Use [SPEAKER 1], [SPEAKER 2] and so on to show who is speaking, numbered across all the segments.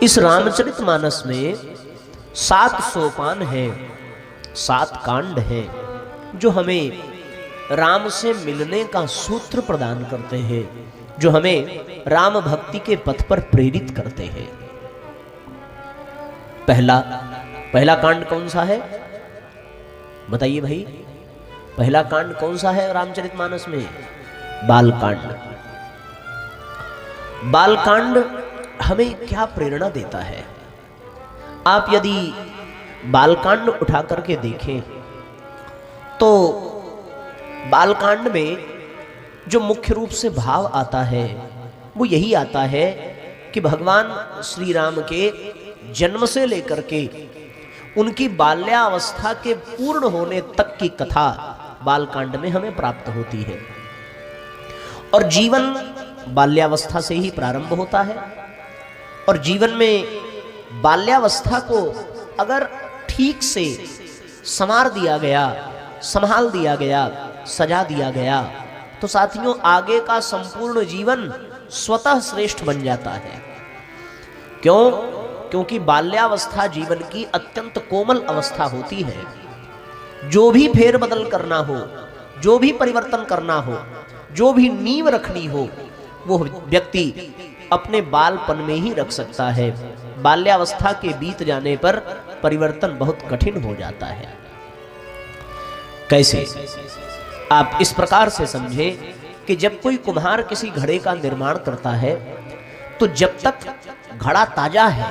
[SPEAKER 1] इस रामचरितमानस में 7 सोपान हैं, 7 कांड हैं जो हमें राम से मिलने का सूत्र प्रदान करते हैं, जो हमें राम भक्ति के पथ पर प्रेरित करते हैं। पहला कांड कौन सा है बताइए भाई? पहला कांड कौन सा है रामचरितमानस में? बालकांड। बालकांड हमें क्या प्रेरणा देता है? आप यदि बालकांड उठा करके देखें तो बालकांड में जो मुख्य रूप से भाव आता है वो यही आता है कि भगवान श्री राम के जन्म से लेकर के उनकी बाल्यावस्था के पूर्ण होने तक की कथा बालकांड में हमें प्राप्त होती है। और जीवन बाल्यावस्था से ही प्रारंभ होता है और जीवन में बाल्यावस्था को अगर ठीक से संवार दिया गया, संभाल दिया गया, सजा दिया गया तो साथियों आगे का संपूर्ण जीवन स्वतः श्रेष्ठ बन जाता है। क्यों? क्योंकि बाल्यावस्था जीवन की अत्यंत कोमल अवस्था होती है। जो भी फेरबदल करना हो, जो भी परिवर्तन करना हो, जो भी नींव रखनी हो, वो व्यक्ति अपने बालपन में ही रख सकता है। बाल्यावस्था के बीत जाने पर परिवर्तन बहुत कठिन हो जाता है। कैसे? आप इस प्रकार से समझें कि जब कोई कुम्हार किसी घड़े का निर्माण करता है तो जब तक घड़ा ताजा है,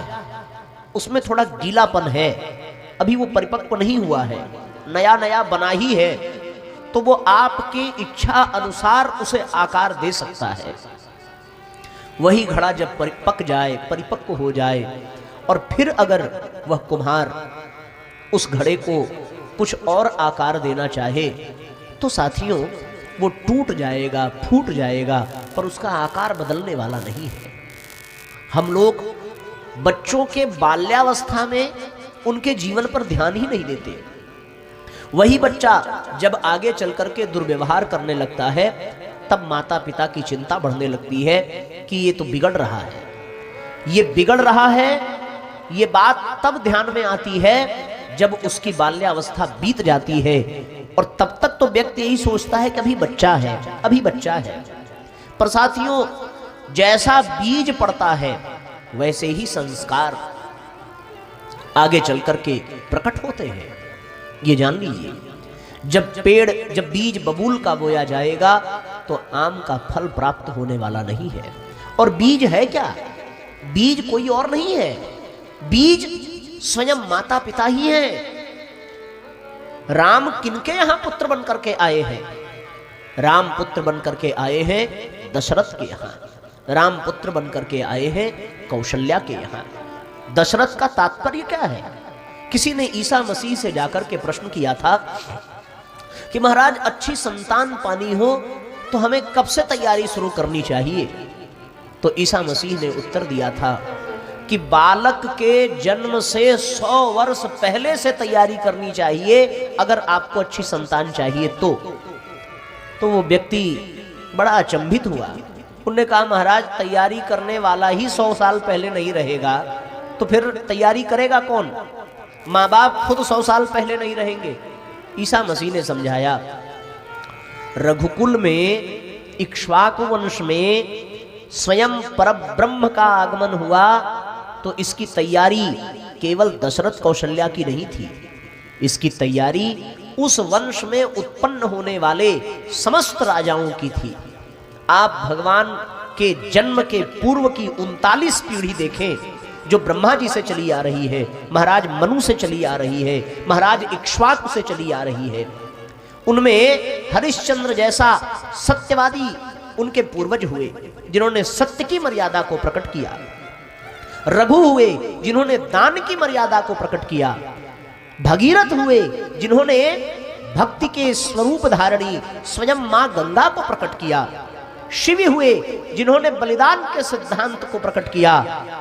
[SPEAKER 1] उसमें थोड़ा गीलापन है, अभी वो परिपक्व नहीं हुआ है, नया नया बना ही है, तो वो आपकी इच्छा अनुसार उसे आकार दे सकता है। वही घड़ा जब पक जाए, परिपक्व हो जाए और फिर अगर वह कुम्हार उस घड़े को कुछ और आकार देना चाहे तो साथियों वो टूट जाएगा, फूट जाएगा, पर उसका आकार बदलने वाला नहीं है। हम लोग बच्चों के बाल्यावस्था में उनके जीवन पर ध्यान ही नहीं देते। वही बच्चा जब आगे चल करके दुर्व्यवहार करने लगता है तब माता पिता की चिंता बढ़ने लगती है कि ये तो बिगड़ रहा है, ये बिगड़ रहा है। ये बात तब ध्यान में आती है जब उसकी बाल्यावस्था बीत जाती है और तब तक तो व्यक्ति यही सोचता है कि अभी बच्चा है, अभी बच्चा है। पर साथियों जैसा बीज पड़ता है वैसे ही संस्कार आगे चल करके प्रकट होते हैं। ये जान लीजिए, जब बीज बबूल का बोया जाएगा तो आम का फल प्राप्त होने वाला नहीं है। और बीज है क्या? बीज कोई और नहीं है, बीज स्वयं माता पिता ही हैं। राम किनके यहां पुत्र बन करके आए हैं? राम पुत्र बन करके आए हैं दशरथ के यहां। राम पुत्र बन करके आए हैं कौशल्या के यहां। दशरथ का तात्पर्य क्या है? किसी ने ईसा मसीह से जाकर के प्रश्न किया था कि महाराज अच्छी संतान पानी हो तो हमें कब से तैयारी शुरू करनी चाहिए? तो ईसा मसीह ने उत्तर दिया था कि बालक के जन्म से 100 वर्ष पहले से तैयारी करनी चाहिए अगर आपको अच्छी संतान चाहिए तो। वो व्यक्ति बड़ा अचंभित हुआ। उन्होंने कहा महाराज तैयारी करने वाला ही 100 साल पहले नहीं रहेगा तो फिर तैयारी करेगा कौन? माँ बाप खुद 100 साल पहले नहीं रहेंगे। ईसा मसीह ने समझाया, रघुकुल में इक्ष्वाकु वंश में स्वयं परब्रह्म का आगमन हुआ तो इसकी तैयारी केवल दशरथ कौशल्या की नहीं थी, इसकी तैयारी उस वंश में उत्पन्न होने वाले समस्त राजाओं की थी। आप भगवान के जन्म के पूर्व की 39 पीढ़ी देखें जो ब्रह्मा जी से चली आ रही है, महाराज मनु से चली आ रही है, महाराज इक्ष्वाकु से चली आ रही है। उनमें हरिश्चंद्र जैसा सत्यवादी उनके पूर्वज हुए जिन्होंने सत्य की मर्यादा को प्रकट किया। रघु हुए जिन्होंने दान की मर्यादा को प्रकट किया। भगीरथ हुए जिन्होंने भक्ति के स्वरूप धारणी स्वयं मां गंगा को प्रकट किया। शिव हुए जिन्होंने बलिदान के सिद्धांत को प्रकट किया।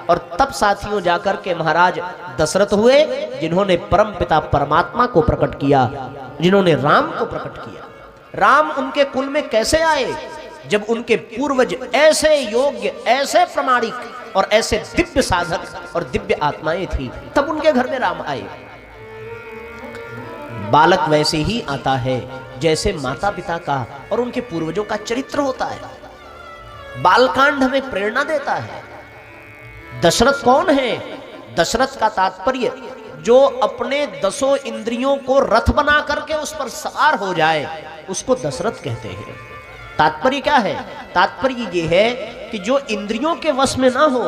[SPEAKER 1] और तब साथियों जाकर के महाराज दशरथ हुए जिन्होंने परम पिता परमात्मा को प्रकट किया, जिन्होंने राम को प्रकट किया। राम उनके कुल में कैसे आए? जब उनके पूर्वज ऐसे योग्य, ऐसे प्रमाणिक और ऐसे दिव्य साधक और दिव्य आत्माएं थी, तब उनके घर में राम आए। बालक वैसे ही आता है जैसे माता पिता का और उनके पूर्वजों का चरित्र होता है। बालकांड हमें प्रेरणा देता है। दशरथ कौन है? दशरथ का तात्पर्य जो अपने 10 इंद्रियों को रथ बना करके उस पर सवार हो जाए, उसको दशरथ कहते हैं। तात्पर्य क्या है? तात्पर्य ये है कि जो इंद्रियों के वश में ना हो,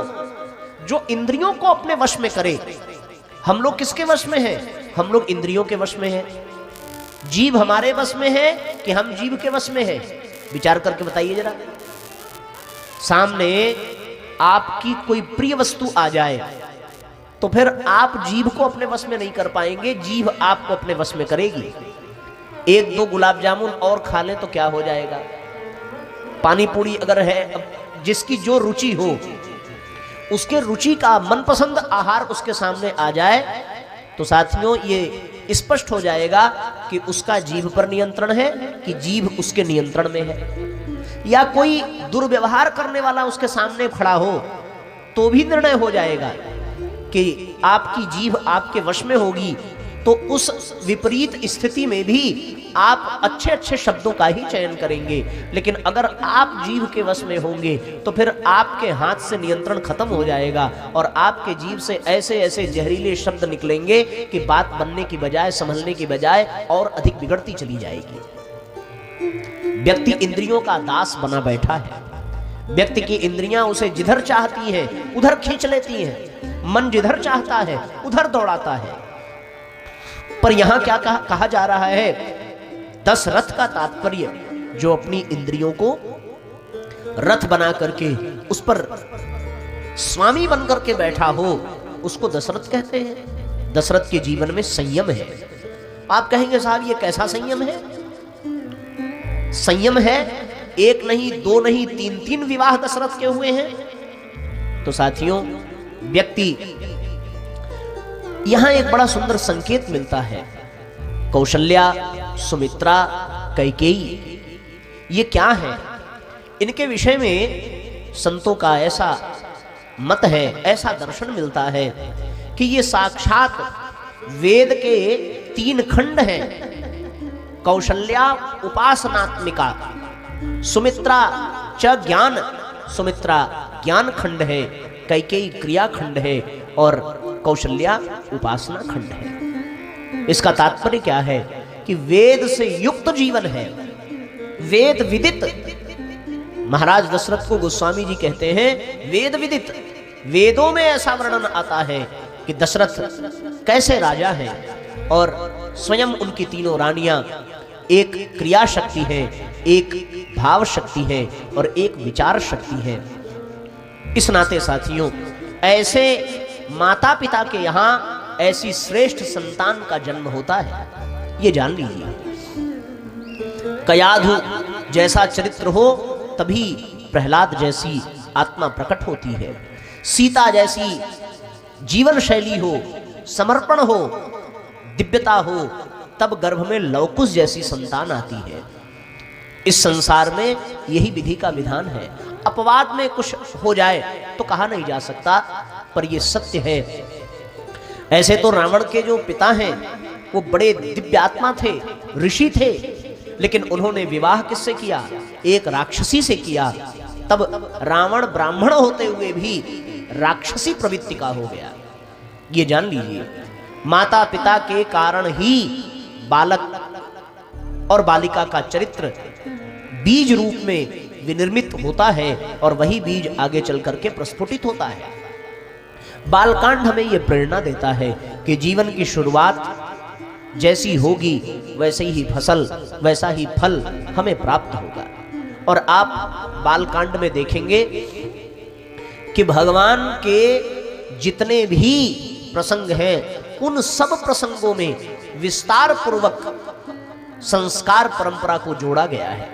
[SPEAKER 1] जो इंद्रियों को अपने वश में करे। हम लोग किसके वश में हैं? हम लोग इंद्रियों के वश में हैं। जीव हमारे वश में है कि हम जीव के वश में हैं? विचार करके बताइए जरा। सामने आपकी कोई प्रिय वस्तु आ जाए तो फिर आप जीव को अपने वश में नहीं कर पाएंगे, जीव आपको अपने वश में करेगी। 1-2 गुलाब जामुन और खा लें तो क्या हो जाएगा? पानी पूरी अगर है, जिसकी जो रुचि हो, उसके रुचि का मनपसंद आहार उसके सामने आ जाए तो साथियों ये स्पष्ट हो जाएगा कि उसका जीभ पर नियंत्रण है कि जीभ उसके नियंत्रण में है। या कोई दुर्व्यवहार करने वाला उसके सामने खड़ा हो तो भी निर्णय हो जाएगा कि आपकी जीभ आपके वश में होगी। तो उस विपरीत स्थिति में भी आप अच्छे अच्छे शब्दों का ही चयन करेंगे। लेकिन अगर आप जीभ के वश में होंगे तो फिर आपके हाथ से नियंत्रण खत्म हो जाएगा और आपके जीभ से ऐसे ऐसे जहरीले शब्द निकलेंगे कि बात बनने की बजाय, संभलने की बजाय और अधिक बिगड़ती चली जाएगी। व्यक्ति इंद्रियों का दास बना बैठा है। व्यक्ति की इंद्रियां उसे जिधर चाहती हैं उधर खींच लेती हैं। मन जिधर चाहता है उधर दौड़ाता है। पर यहां क्या कहा जा रहा है? दशरथ का तात्पर्य जो अपनी इंद्रियों को रथ बना करके उस पर स्वामी बन करके बैठा हो, उसको दशरथ कहते हैं। दशरथ के जीवन में संयम है। आप कहेंगे साहब ये कैसा संयम है? संयम है, 1 नहीं 2 नहीं 3 विवाह दशरथ के हुए हैं। तो साथियों, व्यक्ति यहां एक बड़ा सुंदर संकेत मिलता है। कौशल्या, सुमित्रा, कैकेयी, ये क्या है? इनके विषय में संतों का ऐसा मत है, ऐसा दर्शन मिलता है कि ये साक्षात वेद के 3 खंड हैं। कौशल्या उपासनात्मिका, सुमित्रा च ज्ञान, सुमित्रा ज्ञान खंड है, कैकेयी क्रिया खंड है और कौशल्या उपासना खंड है। इसका तात्पर्य क्या है कि वेद से युक्त जीवन है, वेद विदित। महाराज दशरथ को गोस्वामी जी कहते हैं वेद विदित। वेदों में ऐसा वर्णन आता है कि दशरथ कैसे राजा हैं और स्वयं उनकी 3 रानियां एक क्रिया शक्ति है, एक भाव शक्ति है और एक विचार शक्ति है। इस नाते साथियों, ऐसे माता पिता के यहाँ ऐसी श्रेष्ठ संतान का जन्म होता है, ये जान लीजिए। कयाधु जैसा चरित्र हो तभी प्रहलाद जैसी आत्मा प्रकट होती है। सीता जैसी जीवन शैली हो, समर्पण हो, दिव्यता हो, तब गर्भ में लवकुश जैसी संतान आती है। इस संसार में यही विधि का विधान है। अपवाद में कुछ हो जाए तो कहा नहीं जा सकता, पर यह सत्य है। ऐसे तो रावण के जो पिता हैं वो बड़े दिव्यात्मा थे, ऋषि थे, लेकिन उन्होंने विवाह किससे किया? एक राक्षसी से किया। तब रावण ब्राह्मण होते हुए भी राक्षसी प्रवृत्ति का हो गया। ये जान लीजिए, माता पिता के कारण ही बालक और बालिका का चरित्र बीज रूप में विनिर्मित होता है और वही बीज आगे चल करके प्रस्फुटित होता है। बालकांड हमें यह प्रेरणा देता है कि जीवन की शुरुआत जैसी होगी वैसे ही फसल, वैसा ही फल हमें प्राप्त होगा। और आप बालकांड में देखेंगे कि भगवान के जितने भी प्रसंग हैं उन सब प्रसंगों में विस्तार पूर्वक संस्कार परंपरा को जोड़ा गया है।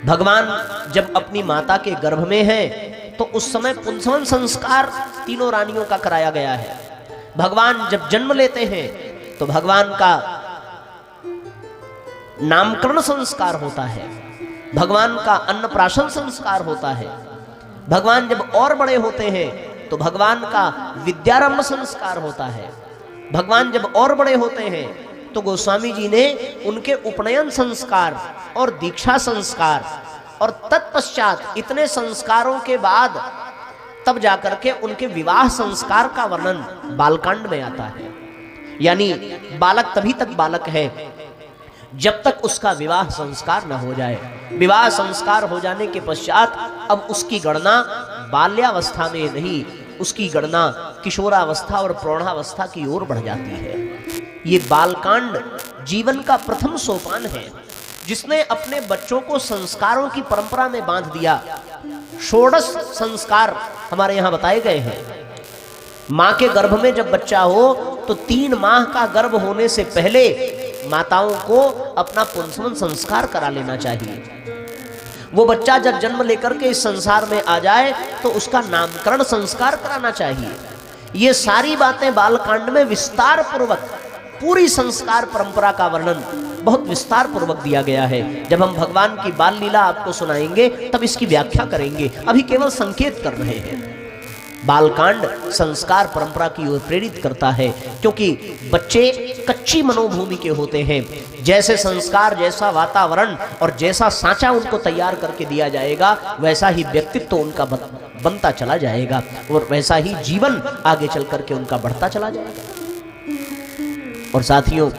[SPEAKER 1] भगवान जब अपनी माता के गर्भ में हैं तो उस समय पुंसवन संस्कार 3 रानियों का कराया गया है। भगवान जब जन्म लेते हैं तो भगवान का नामकरण संस्कार होता है। भगवान का अन्नप्राशन संस्कार होता है। भगवान जब और बड़े होते हैं तो भगवान का विद्यारंभ संस्कार होता है। भगवान जब और बड़े होते हैं तो गोस्वामी जी ने उनके उपनयन संस्कार और दीक्षा संस्कार और तत्पश्चात इतने संस्कारों के बाद तब जाकर के उनके विवाह संस्कार का वर्णन बालकांड में आता है। यानी बालक तभी तक बालक है जब तक उसका विवाह संस्कार न हो जाए। विवाह संस्कार हो जाने के पश्चात अब उसकी गणना बाल्यावस्था में नहीं, उसकी गणना किशोरावस्था और प्रौढ़ावस्था की ओर बढ़ जाती है। ये बालकांड जीवन का प्रथम सोपान है जिसने अपने बच्चों को संस्कारों की परंपरा में बांध दिया। षोडश संस्कार हमारे यहाँ बताए गए हैं। माँ के गर्भ में जब बच्चा हो तो 3 माह का गर्भ होने से पहले माताओं को अपना पुंसवन संस्कार करा लेना चाहिए। वो बच्चा जब जन्म लेकर के इस संसार में आ जाए तो उसका नामकरण संस्कार कराना चाहिए। ये सारी बातें बालकांड में विस्तार पूर्वक पूरी संस्कार परंपरा का वर्णन बहुत विस्तार पूर्वक दिया गया है। जब हम भगवान की बाल लीला आपको सुनाएंगे तब इसकी व्याख्या करेंगे, अभी केवल संकेत कर रहे हैं। बालकांड संस्कार परंपरा की ओर प्रेरित करता है क्योंकि बच्चे कच्ची मनोभूमि के होते हैं। जैसे संस्कार, जैसा वातावरण और जैसा सांचा उनको तैयार करके दिया जाएगा वैसा ही व्यक्तित्व उनका बनता चला जाएगा और वैसा ही जीवन आगे चल करके उनका बढ़ता चला जाएगा। और साथियों,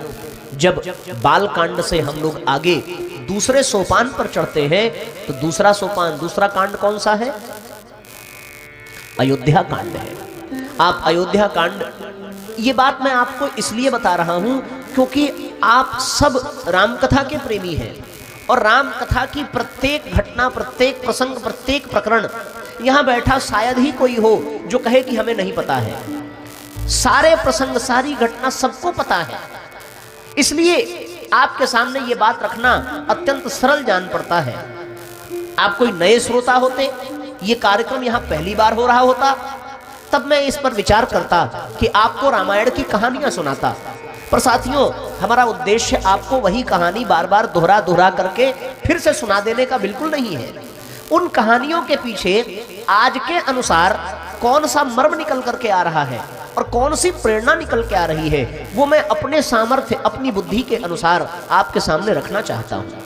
[SPEAKER 1] जब बालकांड से हम लोग आगे दूसरे सोपान पर चढ़ते हैं तो दूसरा सोपान, दूसरा कांड कौन सा है? अयोध्या कांड है। आप अयोध्या कांड, ये बात मैं आपको इसलिए बता रहा हूं क्योंकि आप सब रामकथा के प्रेमी हैं और रामकथा की प्रत्येक घटना, प्रत्येक प्रसंग, प्रत्येक प्रकरण, यहां बैठा शायद ही कोई हो जो कहे कि हमें नहीं पता है। सारे प्रसंग, सारी घटना सबको पता है। इसलिए आपके सामने ये बात रखना अत्यंत सरल जान पड़ता है। आप कोई नए श्रोता होते, ये कार्यक्रम यहाँ पहली बार हो रहा होता, तब मैं इस पर विचार करता कि आपको रामायण की कहानियां सुनाता। पर साथियों, हमारा उद्देश्य आपको वही कहानी बार बार दोहरा दोहरा करके फिर से सुना देने का बिल्कुल नहीं है। उन कहानियों के पीछे आज के अनुसार कौन सा मर्म निकल करके आ रहा है और कौन सी प्रेरणा निकल के आ रही है, वो मैं अपने सामर्थ्य, अपनी बुद्धि के अनुसार आपके सामने रखना चाहता हूँ।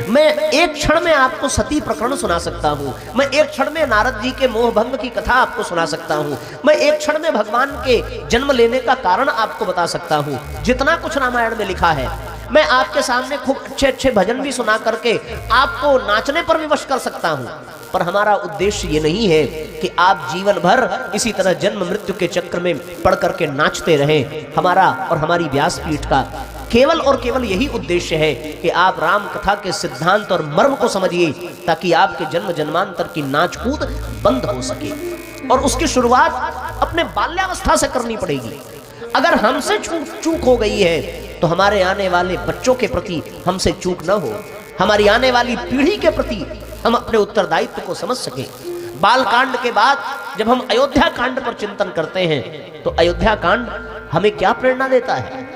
[SPEAKER 1] मैं एक क्षण में आपको सती प्रकरण सुना सकता हूँ, मैं एक क्षण में नारद जी के मोहभंग की कथा आपको सुना सकता हूँ, मैं एक क्षण में भगवान के जन्म लेने का कारण आपको बता सकता हूँ। जितना कुछ रामायण में लिखा है, मैं आपके सामने खूब अच्छे अच्छे भजन भी सुना करके आपको नाचने पर विवश कर सकता हूँ। पर हमारा उद्देश्य ये नहीं है कि आप जीवन भर इसी तरह जन्म मृत्यु के चक्र में पड़ करके नाचते रहें। हमारा और हमारी व्यासपीठ का केवल और केवल यही उद्देश्य है कि आप राम कथा के सिद्धांत और मर्म को समझिए ताकि आपके जन्म जन्मांतर की नाच कूद बंद हो सके। और उसकी शुरुआत अपने बाल्यावस्था से करनी पड़ेगी। अगर हमसे चूक हो गई है तो हमारे आने वाले बच्चों के प्रति हमसे चूक न हो, हमारी आने वाली पीढ़ी के प्रति हम अपने उत्तरदायित्व को समझ सके। बालकांड के बाद जब हम अयोध्या कांड पर चिंतन करते हैं तो अयोध्या कांड हमें क्या प्रेरणा देता है?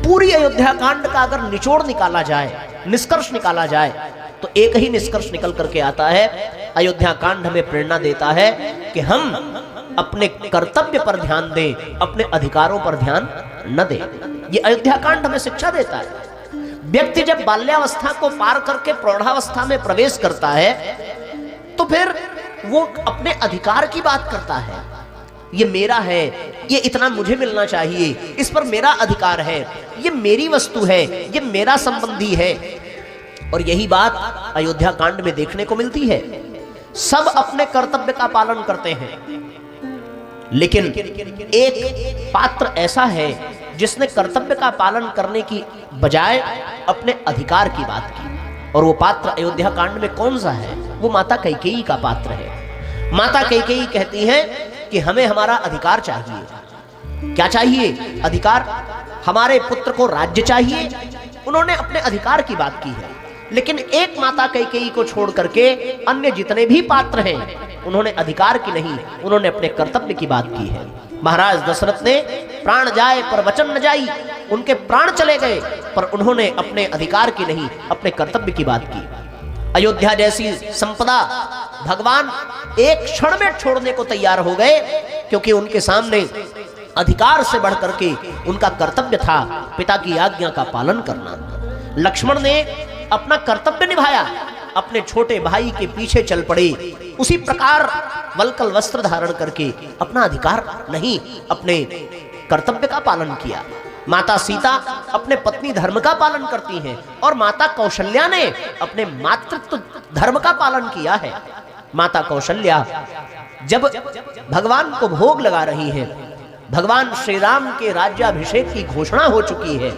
[SPEAKER 1] पूरी अयोध्या कांड का अगर निचोड़ निकाला जाए, निष्कर्ष निकाला जाए, तो एक ही निष्कर्ष निकल करके आता है। अयोध्या कांड हमें प्रेरणा देता है कि हम अपने कर्तव्य पर ध्यान दें, अपने अधिकारों पर ध्यान न दें। ये अयोध्या कांड हमें शिक्षा देता है। व्यक्ति जब बाल्यावस्था को पार करके प्रौढ़ावस्था में प्रवेश करता है तो फिर वो अपने अधिकार की बात करता है। ये मेरा है, ये इतना मुझे मिलना चाहिए, इस पर मेरा अधिकार है, ये मेरी वस्तु है, ये मेरा संबंधी है। और यही बात अयोध्या कांड में देखने को मिलती है। सब अपने कर्तव्य का पालन करते हैं, लेकिन एक पात्र ऐसा है जिसने कर्तव्य का पालन करने की बजाय अपने अधिकार की बात की। और वो पात्र अयोध्या कांड में कौन सा है? वो माता कैकेयी का पात्र है। माता कैकेयी कहती हैं कि हमें हमारा अधिकार चाहिए। क्या चाहिए? अधिकार। हमारे पुत्र को राज्य चाहिए। उन्होंने अपने अधिकार की बात की है। लेकिन एक माता कैकेयी को छोड़ करके अन्य जितने भी पात्र हैं उन्होंने अधिकार की नहीं, उन्होंने अपने कर्तव्य की बात की है। महाराज दशरथ ने प्राण जाए पर वचन न जाई, उनके प्राण चले गए पर उन्होंने अपने अधिकार की नहीं, अपने कर्तव्य की बात की। अयोध्या जैसी संपदा भगवान एक क्षण में छोड़ने को तैयार हो गए, क्योंकि उनके सामने अधिकार से बढ़कर के उनका कर्तव्य था पिता की आज्ञा का पालन करना। लक्ष्मण ने अपना कर्तव्य निभाया, अपने छोटे भाई के पीछे चल पड़े, उसी प्रकार वल्कल वस्त्र धारण करके अपना अधिकार नहीं, अपने कर्तव्य का पालन किया। माता सीता अपने पत्नी धर्म का पालन करती हैं और माता कौशल्या ने अपने मातृत्व धर्म का पालन किया है। माता कौशल्या जब भगवान को भोग लगा रही है, भगवान श्री राम के राज्याभिषेक की घोषणा हो चुकी है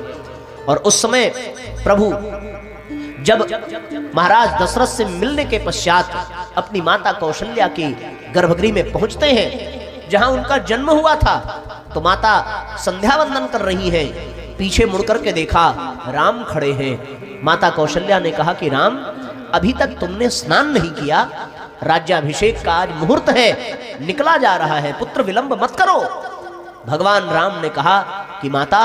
[SPEAKER 1] और उस समय प्रभु जब महाराज दशरथ से मिलने के पश्चात अपनी माता कौशल्या के गर्भगृह में पहुंचते हैं, जहां उनका जन्म हुआ था, तो माता संध्या वंदन कर रही है। पीछे मुड़कर के देखा राम खड़े हैं। माता कौशल्या ने कहा कि राम, अभी तक तुमने स्नान नहीं किया, राज्याभिषेक का आज मुहूर्त है, निकला जा रहा है, पुत्र विलंब मत करो। भगवान राम ने कहा कि माता,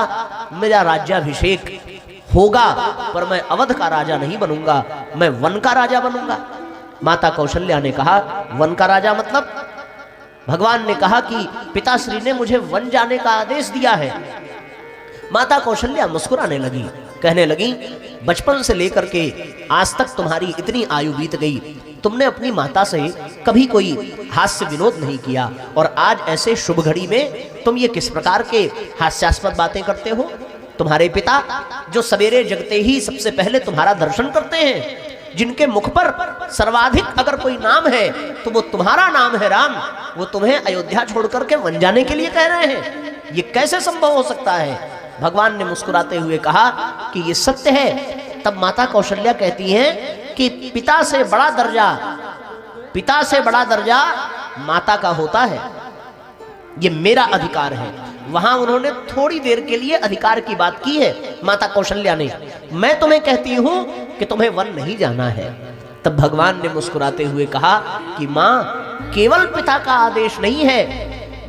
[SPEAKER 1] मेरा राज्याभिषेक होगा पर मैं अवध का राजा नहीं बनूंगा, मैं वन का राजा बनूंगा। माता कौशल्या ने कहा, वन का राजा मतलब? भगवान ने कहा कि पिताश्री ने मुझे वन जाने का आदेश दिया है। माता कौशल्या मुस्कुराने लगी, कहने लगी, बचपन से लेकर के आज तक तुम्हारी इतनी आयु बीत गई, तुमने अपनी माता से कभी कोई हास्य विनोद नहीं किया, और आज ऐसे शुभ घड़ी में तुम ये किस प्रकार के हास्यास्पद बातें करते हो? तुम्हारे पिता जो सवेरे जगते ही सबसे पहले तुम्हारा दर्शन करते हैं, जिनके मुख पर सर्वाधिक अगर कोई नाम है तो वो तुम्हारा नाम है राम, वो तुम्हें अयोध्या छोड़ करके वन जाने के लिए कह रहे हैं, ये कैसे संभव हो सकता है? भगवान ने मुस्कुराते हुए कहा कि ये सत्य है। तब माता कौशल्या कहती हैं कि पिता से बड़ा दर्जा माता का होता है, ये मेरा अधिकार है। वहां उन्होंने थोड़ी देर के लिए अधिकार की बात की है माता कौशल्या ने। मैं तुम्हें कहती हूं कि तुम्हें वन नहीं जाना है। तब भगवान ने मुस्कुराते हुए कहा कि मां, केवल पिता का आदेश नहीं है,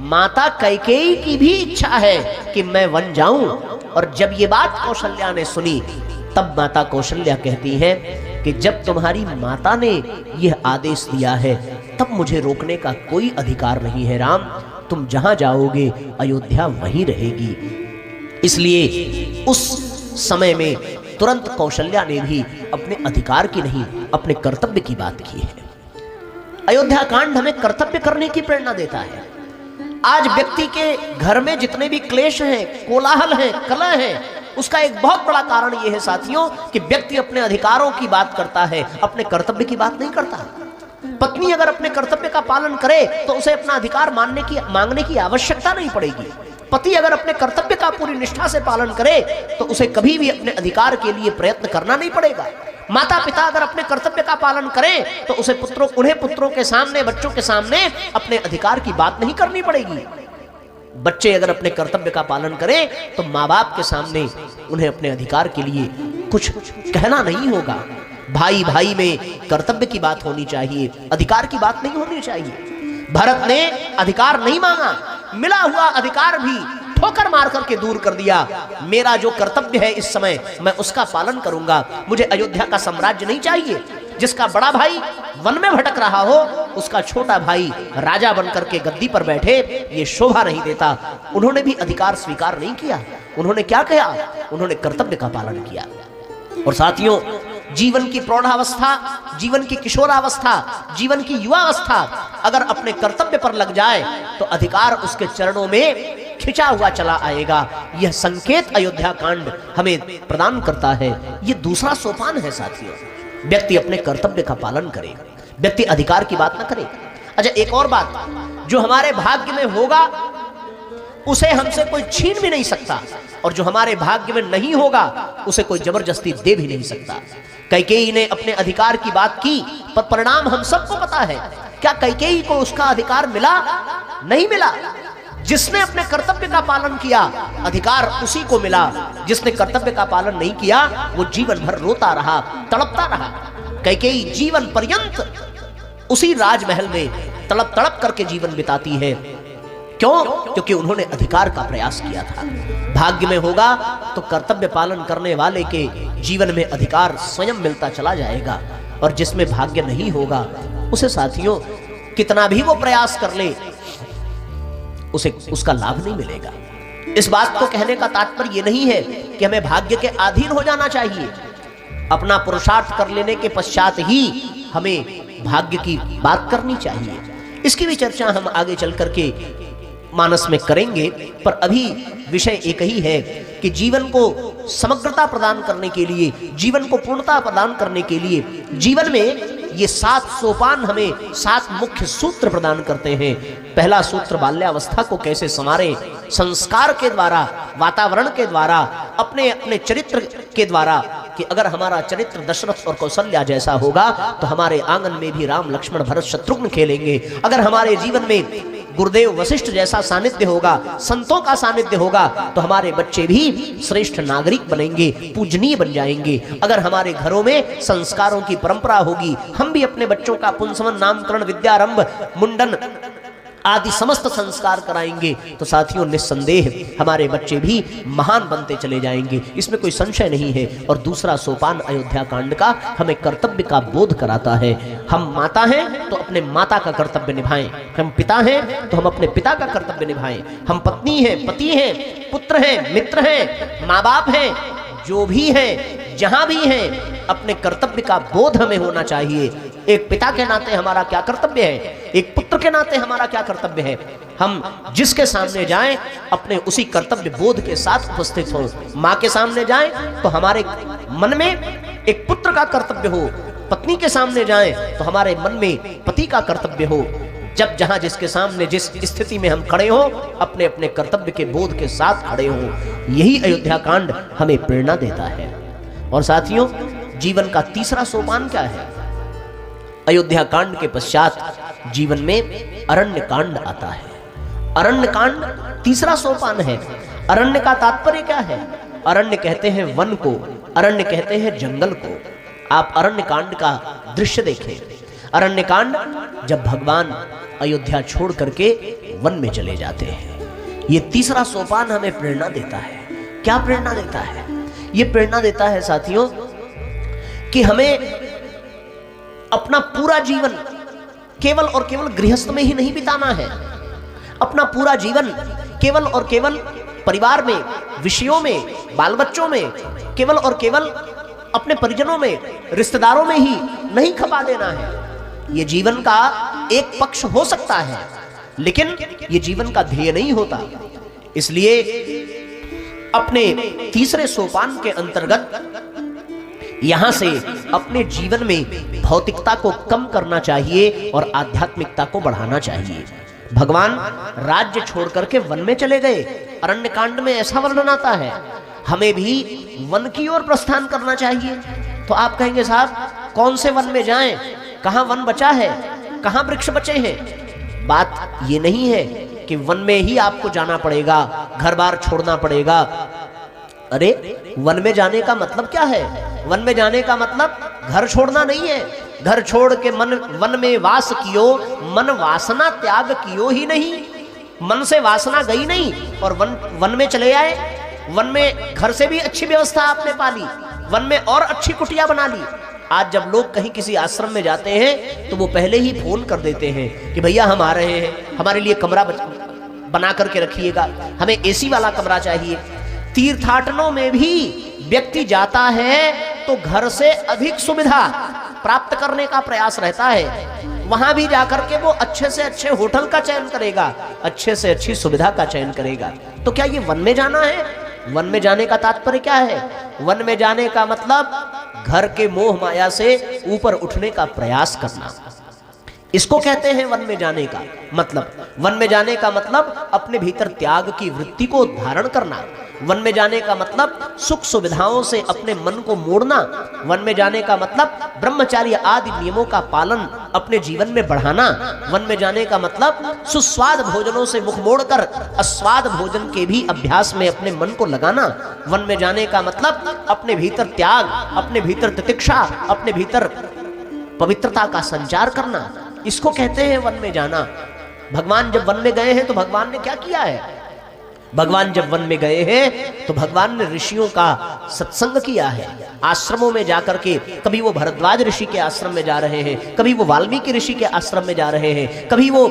[SPEAKER 1] माता कैकेयी की भी इच्छा है कि मैं वन जाऊं। और जब ये बात कौशल्या ने सुनी, तब माता कौशल्या कहती है कि जब तुम्हारी माता ने यह आदेश दिया है, तब मुझे रोकने का कोई अधिकार नहीं है राम, तुम जहां जाओगे अयोध्या वहीं रहेगी। इसलिए उस समय में तुरंत कौशल्या ने भी अपने अधिकार की नहीं, अपने कर्तव्य की बात की है। अयोध्या कांड हमें कर्तव्य करने की प्रेरणा देता है। आज व्यक्ति के घर में जितने भी क्लेश हैं, कोलाहल हैं, कलह हैं, उसका एक बहुत बड़ा कारण यह है साथियों कि व्यक्ति अपने अधिकारों की बात करता है, अपने कर्तव्य की बात नहीं करता। पत्नी अगर अपने कर्तव्य का पालन करे तो उसे अपना अधिकार मांगने की आवश्यकता नहीं पड़ेगी। पति अगर अपने कर्तव्य का पूरी निष्ठा से पालन करे तो उसे कभी भी अपने अधिकार के लिए प्रयत्न करना नहीं पड़ेगा। माता पिता अगर अपने कर्तव्य का पालन करें तो उसे उन्हें पुत्रों के सामने, बच्चों के सामने अपने अधिकार की बात नहीं करनी पड़ेगी। बच्चे अगर अपने कर्तव्य का पालन करें तो माँ बाप के सामने उन्हें अपने अधिकार के लिए कुछ कहना नहीं होगा। भाई भाई में कर्तव्य की बात होनी चाहिए, अधिकार की बात नहीं होनी चाहिए। भरत ने अधिकार नहीं मांगा, मिला हुआ अधिकार भी ठोकर मार करके दूर कर दिया। मेरा जो कर्तव्य है इस समय मैं उसका पालन करूंगा, मुझे अयोध्या का साम्राज्य नहीं चाहिए। जिसका बड़ा भाई वन में भटक रहा हो, उसका छोटा भाई राजा बनकर के गद्दी पर बैठे, ये शोभा नहीं देता। उन्होंने भी अधिकार स्वीकार नहीं किया। उन्होंने क्या किया? उन्होंने कर्तव्य का पालन किया। और साथियों, जीवन की प्रौढ़ावस्था, जीवन की किशोरावस्था, जीवन की युवावस्था अगर अपने कर्तव्य पर लग जाए तो अधिकार उसके चरणों में खिंचा हुआ चला आएगा। यह संकेत अयोध्या कांड हमें प्रदान करता है। यह दूसरा सोपान है साथियों। व्यक्ति अपने कर्तव्य का पालन करे, व्यक्ति अधिकार की बात ना करे। अच्छा, एक और बात, जो हमारे भाग्य में होगा उसे हमसे कोई छीन भी नहीं सकता, और जो हमारे भाग्य में नहीं होगा उसे कोई जबरदस्ती दे भी नहीं सकता। कैकेयी ने अपने अधिकार की बात की, पर परिणाम हम सबको पता है। क्या कैकेयी को उसका अधिकार मिला? नहीं मिला। जिसने अपने कर्तव्य का पालन किया अधिकार उसी को मिला, जिसने कर्तव्य का पालन नहीं किया वो जीवन भर रोता रहा, तड़पता रहा। कैकेयी जीवन पर्यंत उसी राजमहल में तड़प तड़प करके जीवन बिताती है। क्यों? क्योंकि उन्होंने अधिकार का प्रयास किया था। भाग्य में होगा तो कर्तव्य पालन करने वाले के जीवन में अधिकार स्वयं मिलता चला जाएगा, और जिसमें भाग्य नहीं होगा उसे साथियों कितना भी वो प्रयास कर ले उसे उसका लाभ नहीं मिलेगा। इस बात को कहने का तात्पर्य ये नहीं है कि हमें भाग्य के अधीन हो जाना चाहिए। अपना पुरुषार्थ कर लेने के पश्चात ही हमें भाग्य की बात करनी चाहिए। इसकी भी चर्चा हम आगे चल करके मानस में करेंगे, पर अभी विषय एक ही है कि जीवन को समग्रता प्रदान करने के लिए, जीवन को पूर्णता प्रदान करने के लिए जीवन में ये 7 सोपान हमें 7 मुख्य सूत्र प्रदान करते हैं। पहला सूत्र बाल्यावस्था को कैसे संवारें, संस्कार के द्वारा, वातावरण के द्वारा, अपने अपने चरित्र के द्वारा, कि अगर हमारा चरित्र दशरथ और कौशल्या जैसा होगा तो हमारे आंगन में भी राम लक्ष्मण भरत शत्रुघ्न खेलेंगे। अगर हमारे जीवन में गुरुदेव वशिष्ठ जैसा सानिध्य होगा, संतों का सानिध्य होगा, तो हमारे बच्चे भी श्रेष्ठ नागरिक बनेंगे, पूजनीय बन जाएंगे। अगर हमारे घरों में संस्कारों की परंपरा होगी, हम भी अपने बच्चों का पुंसवन, नामकरण, विद्यारंभ, मुंडन आदि समस्त संस्कार कराएंगे, तो साथियों निस्संदेह हमारे बच्चे भी महान बनते चले जाएंगे, इसमें कोई संशय नहीं है। और दूसरा सोपान अयोध्या कांड का हमें कर्तव्य का बोध कराता है। हम माता हैं तो अपने माता का कर्तव्य निभाएं, हम पिता हैं तो हम अपने पिता का कर्तव्य निभाएं, हम पत्नी हैं, पति हैं, पुत्र हैं, मित्र हैं, माँ बाप हैं, जो भी हैं, जहां भी हैं, अपने कर्तव्य का बोध हमें होना चाहिए। एक पिता के नाते हमारा क्या कर्तव्य है, एक पुत्र के नाते हमारा क्या कर्तव्य है। हम जिसके सामने जाएं अपने उसी कर्तव्य बोध के साथ उपस्थित हो। माँ के सामने जाएं तो हमारे मन में एक पुत्र का कर्तव्य हो, पत्नी के सामने जाएं तो हमारे मन में पति का कर्तव्य हो। जब जहां जिसके सामने जिस स्थिति में हम खड़े हो, अपने अपने कर्तव्य के बोध के साथ खड़े हो। यही अयोध्या कांड हमें प्रेरणा देता है। और साथियों जीवन का तीसरा सोपान क्या है? अयोध्या कांड के पश्चात जीवन में अरण्य कांड आता है। अरण्य कांड तीसरा सोपान है। अरण्य का तात्पर्य क्या है? अरण्य कहते हैं वन को, अरण्य कहते हैं जंगल को। आप अरण्य कांड का दृश्य देखें। अरण्य कांड जब भगवान अयोध्या छोड़ करके वन में चले जाते हैं। ये तीसरा सोपान हमें प्रेरणा देता है। क्या प्रेरणा देता है? ये प्रेरणा देता है साथियों कि हमें अपना पूरा जीवन केवल और केवल गृहस्थ में ही नहीं बिताना है। अपना पूरा जीवन केवल और केवल परिवार में, विषयों में, बाल बच्चों में, केवल और केवल अपने परिजनों में, रिश्तेदारों में ही नहीं खपा देना है। ये जीवन का एक पक्ष हो सकता है, लेकिन ये जीवन का ध्येय नहीं होता। इसलिए अपने तीसरे सोपान के अंतर्गत यहां से अपने जीवन में भौतिकता को कम करना चाहिए और आध्यात्मिकता को बढ़ाना चाहिए। भगवान राज्य छोड़ करके वन में चले गए। अरण्य कांड में ऐसा वर्णन आता है। हमें भी वन की ओर प्रस्थान करना चाहिए। तो आप कहेंगे साहब कौन से वन में जाएं? कहां वन बचा है, कहां वृक्ष बचे हैं? बात ये नहीं है कि वन में ही आपको जाना पड़ेगा, घर बार छोड़ना पड़ेगा। अरे वन में जाने का मतलब क्या है? वन में जाने का मतलब घर छोड़ना नहीं है। घर छोड़ के वन में वास कियो, मन वासना त्याग कियो ही नहीं। मन से वासना गई नहीं और वन में चले आए। वन में घर से भी अच्छी व्यवस्था आपने पाली, वन में और अच्छी कुटिया बना ली। आज जब लोग कहीं किसी आश्रम में जाते हैं तो वो पहले ही फोन कर देते हैं कि भैया हम आ रहे हैं, हमारे लिए कमरा बना करके रखिएगा, हमें एसी वाला कमरा चाहिए। तीर्थाटनों में भी व्यक्ति जाता है तो घर से अधिक सुविधा प्राप्त करने का प्रयास रहता है। वहां भी जाकर के वो अच्छे से अच्छे होटल का चयन करेगा, अच्छे से अच्छी सुविधा का चयन करेगा। तो क्या ये वन में जाना है? वन में जाने का तात्पर्य क्या है? वन में जाने का मतलब घर के मोह माया से ऊपर उठने का प्रयास करना। इसको कहते हैं वन में जाने का मतलब। वन में जाने का मतलब अपने भीतर त्याग की वृत्ति को धारण करना। वन में जाने का मतलब सुख सुविधाओं से अपने मन को मोड़ना। वन में जाने का मतलब ब्रह्मचर्य आदि नियमों का पालन अपने जीवन में बढ़ाना। वन में जाने का मतलब सुस्वाद भोजनों से मुख मोड़कर अस्वाद भोजन के भी अभ्यास में अपने मन को लगाना। वन में जाने का मतलब अपने भीतर त्याग, अपने भीतर तितिक्षा, अपने भीतर पवित्रता का संचार करना। इसको कहते हैं वन में जाना। भगवान जब वन में गए हैं तो भगवान ने क्या किया है? भगवान जब वन में गए हैं तो भगवान ने ऋषियों का सत्संग किया है, आश्रमों में जाकर के। कभी वो भरद्वाज ऋषि के आश्रम में जा रहे हैं, कभी वो वाल्मीकि ऋषि के आश्रम में जा रहे हैं, कभी वो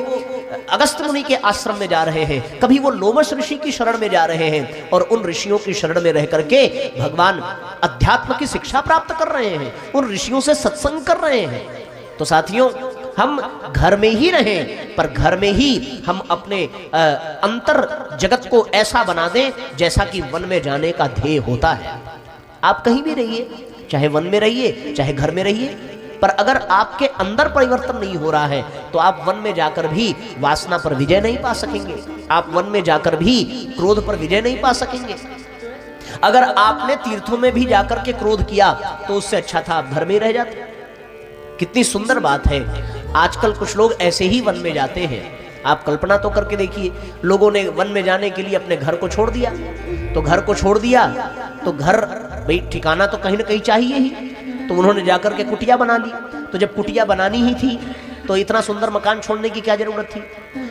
[SPEAKER 1] अगस्त मुनि के आश्रम में जा रहे हैं, कभी वो लोमश ऋषि की शरण में जा रहे हैं, और उन ऋषियों की शरण में रह करके भगवान अध्यात्म की शिक्षा प्राप्त कर रहे हैं, उन ऋषियों से सत्संग कर रहे हैं। तो साथियों, हम घर में ही रहें, पर घर में ही हम अपने अंतर जगत को ऐसा बना दें जैसा कि वन में जाने का ध्येय होता है। आप कहीं भी रहिए, चाहे वन में रहिए चाहे घर में रहिए, पर अगर आपके अंदर परिवर्तन नहीं हो रहा है तो आप वन में जाकर भी वासना पर विजय नहीं पा सकेंगे, आप वन में जाकर भी क्रोध पर विजय नहीं पा सकेंगे। अगर आपने तीर्थों में भी जाकर के क्रोध किया तो उससे अच्छा था आप घर में ही रह जाते। कितनी सुंदर बात है। आजकल कुछ लोग ऐसे ही वन में जाते हैं। आप कल्पना तो करके देखिए, लोगों ने वन में जाने के लिए अपने घर को छोड़ दिया, तो घर को छोड़ दिया तो घर भाई ठिकाना तो कहीं ना कहीं चाहिए ही, तो उन्होंने जाकर के कुटिया बना ली। तो जब कुटिया बनानी ही थी तो इतना सुंदर मकान छोड़ने की क्या जरूरत थी?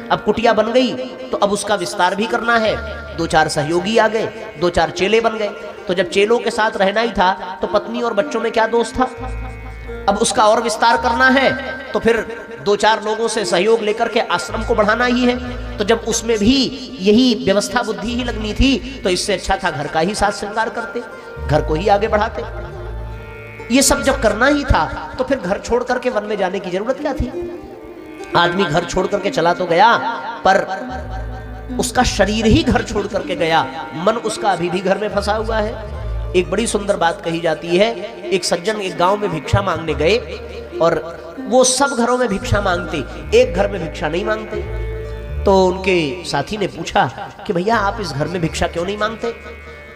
[SPEAKER 1] अब कुटिया बन गई तो अब उसका विस्तार भी करना है, दो चार सहयोगी आ गए, दो चार चेले बन गए। तो जब चेलों के साथ रहना ही था तो पत्नी और बच्चों में क्या दोष था? अब उसका और विस्तार करना है तो फिर दो चार लोगों से सहयोग लेकर के आश्रम को बढ़ाना ही है। तो जब उसमें भी यही व्यवस्था बुद्धि ही लगनी थी तो इससे अच्छा था घर का ही साथ श्रृंगार करते, घर को ही आगे बढ़ाते। ये सब जब करना ही था तो फिर घर छोड़ करके वन में जाने की जरूरत क्या थी? आदमी घर छोड़ करके चला तो गया, पर उसका शरीर ही घर छोड़ करके गया, मन उसका अभी भी घर में फंसा हुआ है। एक बड़ी सुंदर बात कही जाती है, एक सज्जन एक गांव में भिक्षा मांगने गए और वो सब घरों में भिक्षा मांगते, एक घर में भिक्षा नहीं मांगते। तो उनके साथी ने पूछा कि भैया आप इस घर में भिक्षा क्यों नहीं मांगते?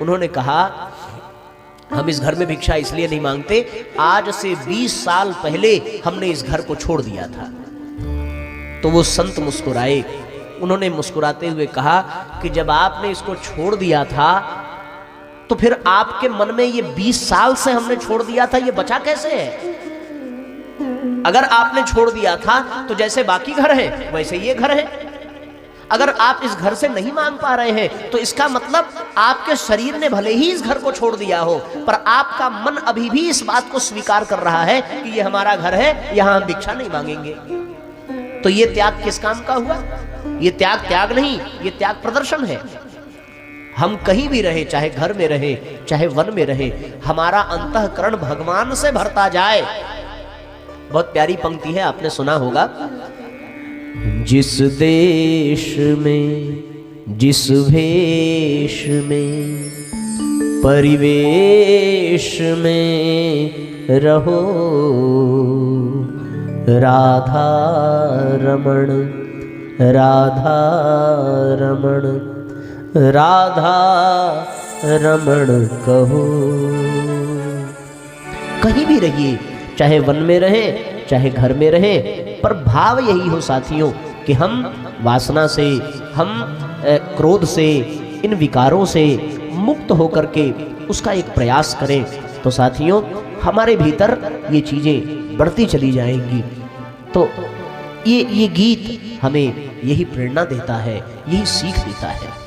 [SPEAKER 1] उन्होंने कहा हम इस घर में भिक्षा इसलिए नहीं मांगते, आज से 20 साल पहले हमने इस घर को छोड़ दिया था। तो वो संत मुस्कुराए, उन्होंने मुस्कुराते हुए कहा कि जब आपने इसको छोड़ दिया था तो फिर आपके मन में ये 20 साल से हमने छोड़ दिया था, ये बचा कैसे है? अगर आपने छोड़ दिया था तो जैसे बाकी घर है वैसे ये घर है। अगर आप इस घर से नहीं मांग पा रहे हैं तो इसका मतलब आपके शरीर ने भले ही इस घर को छोड़ दिया हो, पर आपका मन अभी भी इस बात को स्वीकार कर रहा है कि ये हमारा घर है, यहां हम भिक्षा नहीं मांगेंगे। तो ये त्याग किस काम का हुआ? ये त्याग नहीं, ये त्याग प्रदर्शन है। हम कहीं भी रहे, चाहे घर में रहे चाहे वन में रहे, हमारा अंतःकरण भगवान से भरता जाए। बहुत प्यारी पंक्ति है, आपने सुना होगा, जिस देश में जिस भेष में परिवेश में रहो, राधा रमण राधा रमण राधा रमण कहो। कहीं भी रहिए, चाहे वन में रहे चाहे घर में रहे, पर भाव यही हो साथियों कि हम वासना से, हम क्रोध से, इन विकारों से मुक्त होकर के उसका एक प्रयास करें। तो साथियों, हमारे भीतर ये चीज़ें बढ़ती चली जाएंगी। तो ये गीत हमें यही प्रेरणा देता है, यही सीख देता है।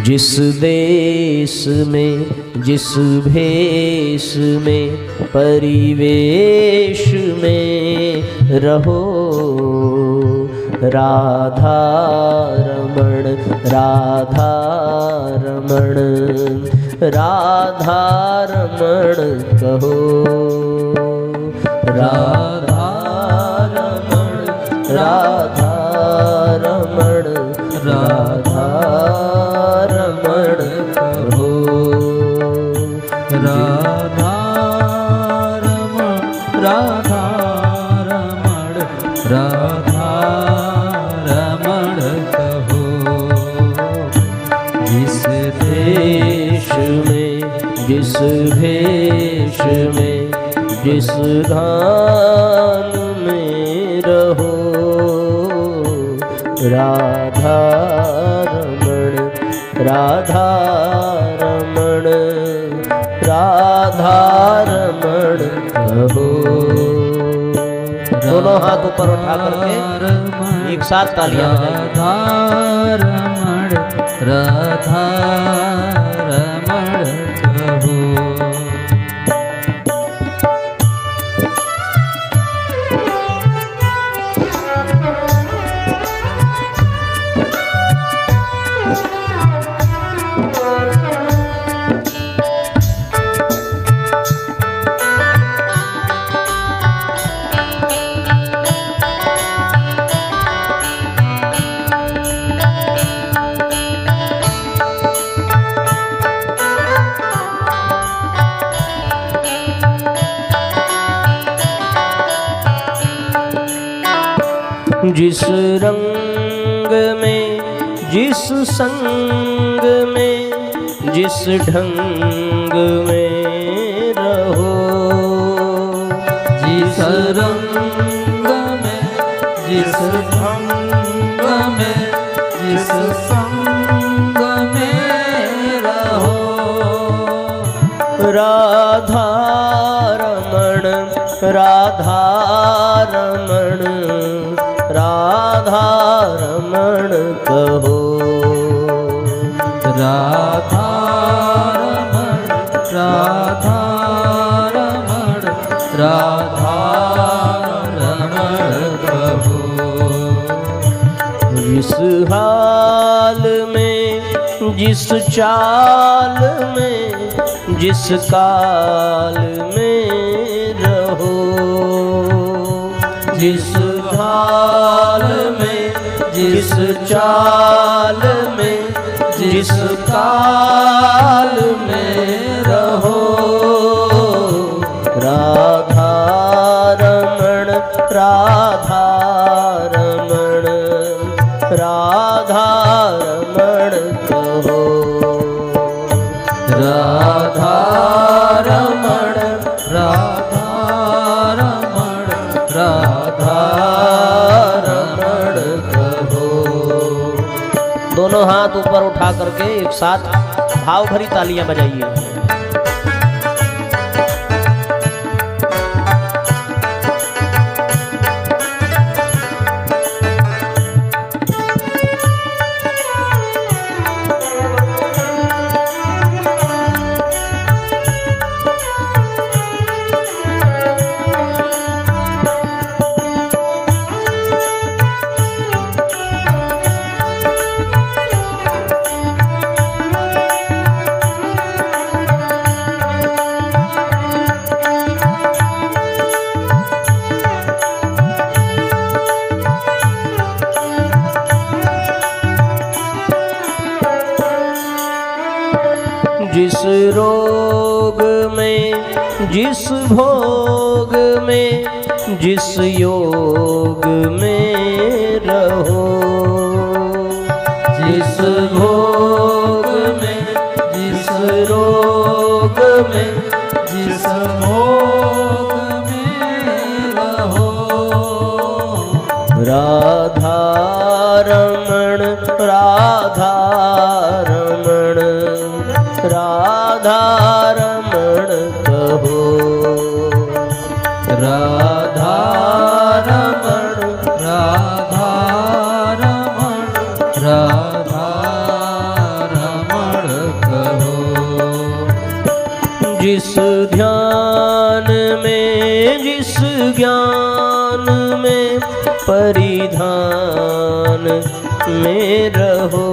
[SPEAKER 1] जिस देश में जिस भेष में परिवेश में रहो, राधा रमण राधा रमण राधा रमण कहो, राधा रमण राधा रमण राधा रमण कहो, राधा रमण राधा रमण राधा रमण कहो। जिस देश में जिस भेष में जिस धाम में रहो, राधा रमण राधा रमण राधा रमण कहो, दोनों हाथ ऊपर उठा करके एक साथ तालियां बजाइए।
[SPEAKER 2] राधा रमण कहो।
[SPEAKER 1] जिस रंग में जिस संग में जिस ढंग में रहो,
[SPEAKER 2] जिस रंग में जिस ढंग में जिस संग में रहो।
[SPEAKER 1] राधा रमण राधा रमण राधा रमण कहो।
[SPEAKER 2] राधा रमण राधा रमण राधा रमण कहो।
[SPEAKER 1] जिस हाल में जिस चाल में जिस काल में रहो, जिस हाल में जिस चाल में जिस काल में रहो। राधा रमण राधा रमण राधा रमण कहो।
[SPEAKER 2] राधा रमण राधा रमण राधा रमण कहो।
[SPEAKER 1] दोनों हाथ ऊपर उठा करके एक साथ भाव भरी तालियां बजाइए। जिस रोग में जिस भोग में जिस योग में रहो,
[SPEAKER 2] जिस भोग में जिस रोग में जिस भोग में रहो।
[SPEAKER 1] राधा रमण राधा रमण राधा रमण कहो।
[SPEAKER 2] राधा रमण राधा रमण राधा रमण कहो।
[SPEAKER 1] जिस ध्यान में जिस ज्ञान में परिधान में रहो,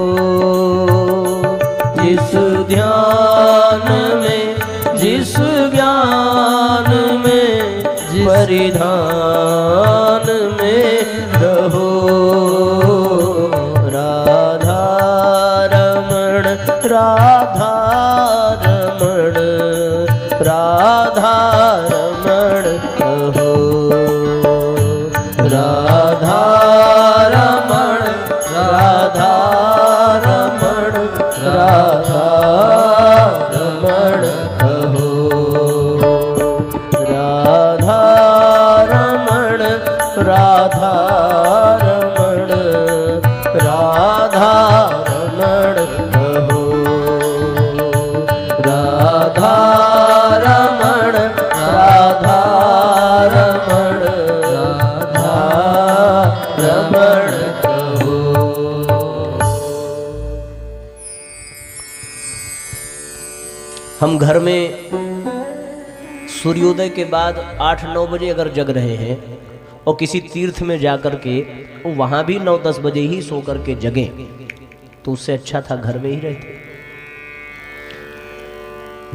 [SPEAKER 1] जिस ध्यान में जिस ज्ञान में परिधान में रहो। राधा रमण राधा रमण राधा रमण कहो।
[SPEAKER 2] राधा रमण राधा रमण राधा रमण कहो।
[SPEAKER 1] राधा रमण राधा रमण राधा रमण कहो।
[SPEAKER 2] राधा रमण राधा रमण राधा
[SPEAKER 1] हम घर में सूर्योदय के बाद 8-9 बजे अगर जग रहे हैं और किसी तीर्थ में जाकर के वहां भी 9-10 बजे ही सो करके जगें, तो उससे अच्छा था घर में ही रहते।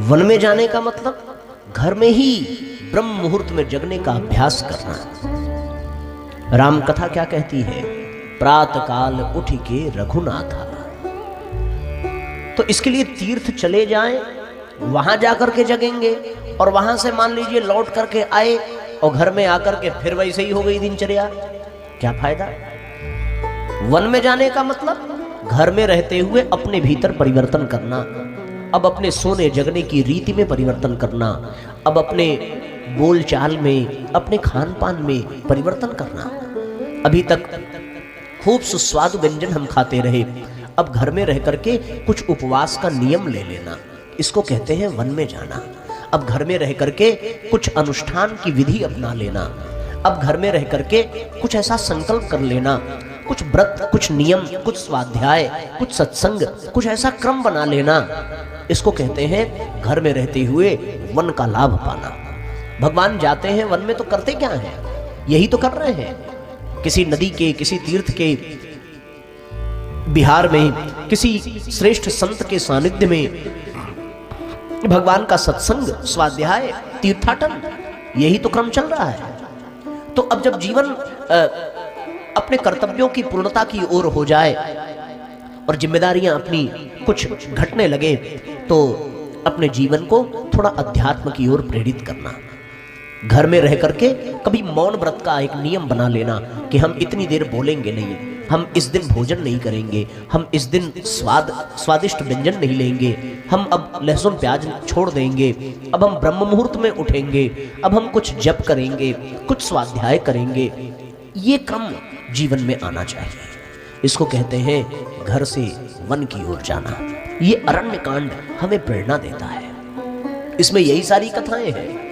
[SPEAKER 1] वन में जाने का मतलब घर में ही ब्रह्म मुहूर्त में जगने का अभ्यास करना। राम कथा क्या कहती है? प्रातः काल उठ के रघुनाथा। तो इसके लिए तीर्थ चले जाएं, वहां जाकर के जगेंगे और वहां से मान लीजिए लौट करके आए और घर में आकर के फिर वैसे ही हो गई दिनचर्या, क्या फायदा? वन में जाने का मतलब घर में रहते हुए अपने भीतर परिवर्तन करना, अब अपने सोने जगने की रीति में परिवर्तन करना, अब अपने बोलचाल में, अपने खान पान में परिवर्तन करना। अभी तक खूब सुस्वादु व्यंजन हम खाते रहे, अब घर में रह करके कुछ उपवास का नियम ले लेना, इसको कहते हैं वन में जाना। अब घर में रह करके कुछ अनुष्ठान की विधि अपना लेना, अब घर में रह करके कुछ ऐसा संकल्प कर लेना, कुछ व्रत, कुछ नियम, कुछ स्वाध्याय, कुछ सत्संग, कुछ ऐसा क्रम बना लेना, इसको कहते हैं घर में रहते हुए वन का लाभ पाना। भगवान जाते हैं वन में तो करते क्या हैं? यही तो कर रहे हैं। किसी नदी के, किसी तीर्थ के बिहार में, किसी श्रेष्ठ संत के सानिध्य में भगवान का सत्संग, स्वाध्याय, तीर्थाटन, यही तो क्रम चल रहा है। तो अब जब जीवन अपने कर्तव्यों की पूर्णता की ओर हो जाए और जिम्मेदारियां अपनी कुछ घटने लगे, तो अपने जीवन को थोड़ा अध्यात्म की ओर प्रेरित करना। घर में रह करके कभी मौन व्रत का एक नियम बना लेना कि हम इतनी देर बोलेंगे नहीं, हम इस दिन भोजन नहीं करेंगे, हम इस दिन स्वादिष्ट व्यंजन नहीं लेंगे, हम अब लहसुन प्याज छोड़ देंगे, अब हम ब्रह्म मुहूर्त में उठेंगे, अब हम कुछ जप करेंगे, कुछ स्वाध्याय करेंगे। ये क्रम जीवन में आना चाहिए। इसको कहते हैं घर से वन की ओर जाना। ये अरण्य कांड हमें प्रेरणा देता है। इसमें यही सारी कथाएं हैं।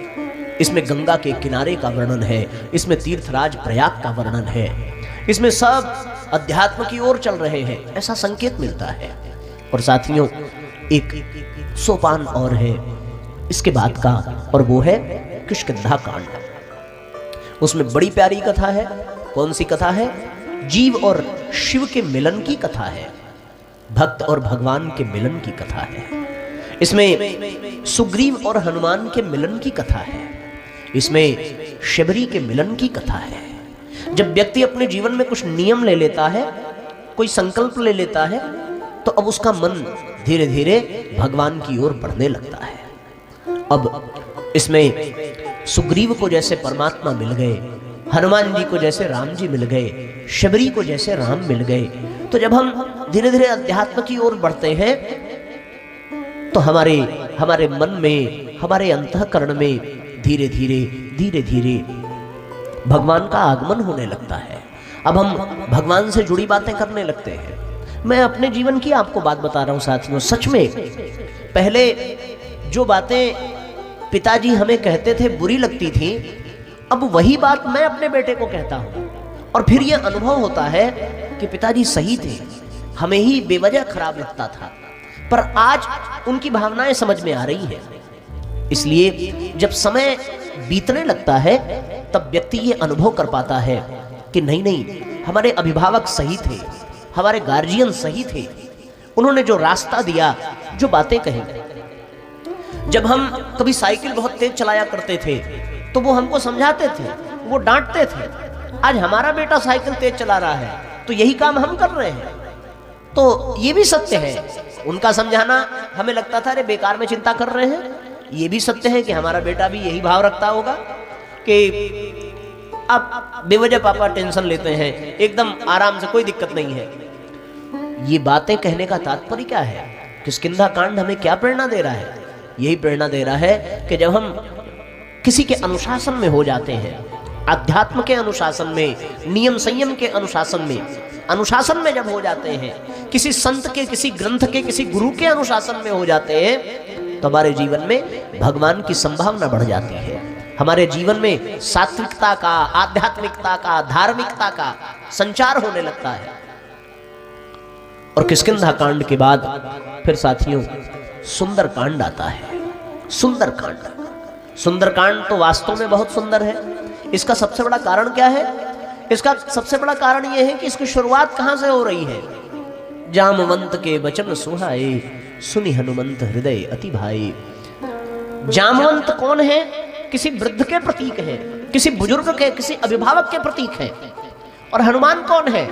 [SPEAKER 1] इसमें गंगा के किनारे का वर्णन है, इसमें तीर्थराज प्रयाग का वर्णन है, इसमें सब अध्यात्म की ओर चल रहे हैं, ऐसा संकेत मिलता है। और साथियों, एक सोपान और है इसके बाद का, और वो है किष्किंधा कांड। उसमें बड़ी प्यारी कथा है। कौन सी कथा है? जीव और शिव के मिलन की कथा है, भक्त और भगवान के मिलन की कथा है। इसमें सुग्रीव और हनुमान के मिलन की कथा है, इसमें शबरी के मिलन की कथा है। जब व्यक्ति अपने जीवन में कुछ नियम ले लेता है, कोई संकल्प ले लेता है, तो अब उसका मन धीरे धीरे भगवान की ओर बढ़ने लगता है। अब इसमें सुग्रीव को जैसे परमात्मा मिल गए, हनुमान जी को जैसे राम जी मिल गए, शबरी को जैसे राम मिल गए, तो जब हम धीरे धीरे अध्यात्म की ओर बढ़ते हैं, तो हमारे मन में, हमारे अंतःकरण में धीरे धीरे भगवान का आगमन होने लगता है। अब हम भगवान से जुड़ी बातें करने लगते हैं। मैं अपने जीवन की आपको बात बता रहा हूं साथियों। सच में पहले जो बातें पिताजी हमें कहते थे बुरी लगती थी, अब वही बात मैं अपने बेटे को कहता हूं, और फिर यह अनुभव होता है कि पिताजी सही थे, हमें ही बेवजह खराब लगता था, पर आज उनकी भावनाएं समझ में आ रही हैं। इसलिए जब समय बीतने लगता है, तब व्यक्ति ये अनुभव कर पाता है कि नहीं, हमारे अभिभावक सही थे, हमारे गार्जियन सही थे, उन्होंने जो रास्ता दिया, जो बातें कही। जब हम कभी साइकिल बहुत तेज चलाया करते थे, तो वो हमको समझाते थे, वो डांटते थे। आज हमारा बेटा साइकिल तेज चला रहा है, तो यही काम हम कर रहे हैं। तो ये भी सत्य है, उनका समझाना हमें लगता था अरे बेकार में चिंता कर रहे हैं। ये भी सत्य है कि हमारा बेटा भी यही भाव रखता होगा कि आप बेवजह पापा टेंशन लेते हैं, एकदम आराम से, कोई दिक्कत नहीं है। ये बातें कहने का तात्पर्य क्या है? किष्किंधा कांड हमें क्या प्रेरणा दे रहा है? यही प्रेरणा दे रहा है कि जब हम किसी के अनुशासन में हो जाते हैं, अध्यात्म के अनुशासन में, नियम संयम के अनुशासन में जब हो जाते हैं, किसी संत के, किसी ग्रंथ के, किसी गुरु के अनुशासन में हो जाते हैं, तो हमारे जीवन में भगवान की संभावना बढ़ जाती है। हमारे जीवन में सात्विकता का, आध्यात्मिकता का, धार्मिकता का संचार होने लगता है। और किष्किंधा कांड के बाद फिर साथियों सुंदर कांड आता है। सुंदरकांड। सुंदरकांड तो वास्तव में बहुत सुंदर है। इसका सबसे बड़ा कारण क्या है? इसका सबसे बड़ा कारण यह है कि इसकी शुरुआत कहां से हो रही है। जामवंत के वचन सुहाए, सुनि हनुमंत हृदय अति भाई। जामवंत कौन है? किसी वृद्ध के प्रतीक है, किसी बुजुर्ग के, किसी अभिभावक के प्रतीक है। और हनुमान कौन है?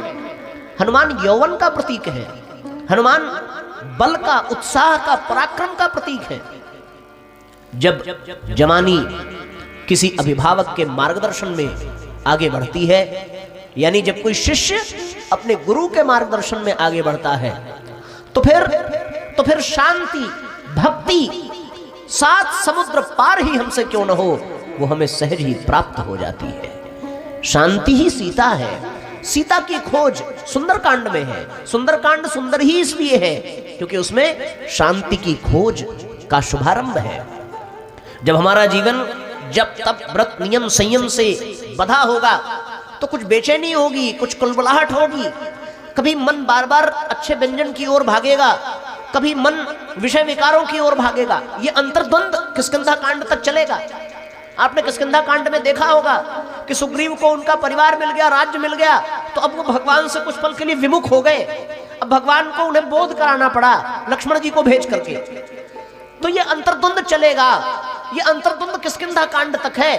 [SPEAKER 1] हनुमान यौवन का प्रतीक है। हनुमान बल का, उत्साह का, पराक्रम का प्रतीक है। जब जवानी किसी अभिभावक के मार्गदर्शन में आगे बढ़ती है, यानी जब कोई शिष्य अपने गुरु के मार्गदर्शन में आगे बढ़ता है, तो फिर शांति, भक्ति, सात समुद्र पार ही हमसे क्यों न हो, वो हमें सहज ही प्राप्त हो जाती है। शांति ही सीता है। सीता की खोज सुंदरकांड में है। सुंदरकांड सुंदर ही इसलिए है क्योंकि उसमें शांति की खोज का शुभारंभ है। जब हमारा जीवन जब तब व्रत नियम संयम से बधा होगा तो कुछ बेचैनी होगी, कुछ कुलबुलाहट होगी। कभी मन बार बार अच्छे व्यंजन की ओर भागेगा, कभी मन विषय विकारों की ओर भागेगा। ये अंतर्द्वंद किष्किंधा कांड तक चलेगा। आपने किष्किंधा कांड में देखा होगा कि सुग्रीव को उनका परिवार मिल गया, राज्य मिल गया, तो अब वो भगवान से कुछ पल के लिए विमुख हो गए। अब भगवान को उन्हें बोध कराना पड़ा लक्ष्मण जी को भेज करके। तो ये अंतर्द्वंद चलेगा। ये अंतर्द्वंद किष्किंधा कांड तक है।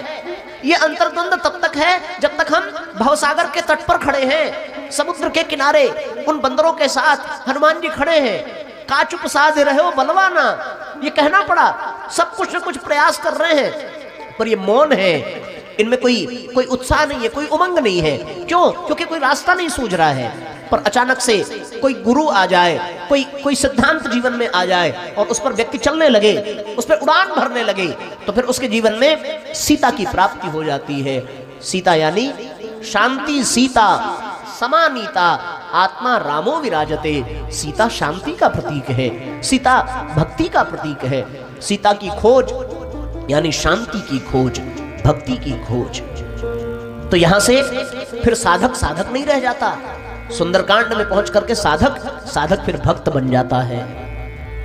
[SPEAKER 1] ये अंतर्द्वंद तब तक है जब तक हम भवसागर के तट पर खड़े हैं, समुद्र के किनारे उन बंदरों के साथ हनुमान जी खड़े हैं। काचुप साध रहे हो बलवाना, ये कहना पड़ा। सब कुछ न कुछ प्रयास कर रहे हैं, पर ये मौन है। इनमें कोई उत्साह नहीं है, कोई उमंग नहीं है। क्यों? क्योंकि कोई रास्ता नहीं सूझ रहा है। पर अचानक से कोई गुरु आ जाए, कोई सिद्धांत जीवन में आ जाए और उस पर व्यक्ति चलने लगे, उस पर उड़ान भरने लगे, तो फिर उसके जीवन में सीता की प्राप्ति हो जाती है। सीता यानी शांति, सीता समानीता, आत्मा रामो विराजते। सीता शांति का प्रतीक है, सीता भक्ति का प्रतीक है। सीता की खोज यानी शांति की खोज, भक्ति की खोज। तो यहां से फिर साधक नहीं रह जाता। सुंदरकांड में पहुंच करके साधक फिर भक्त बन जाता है।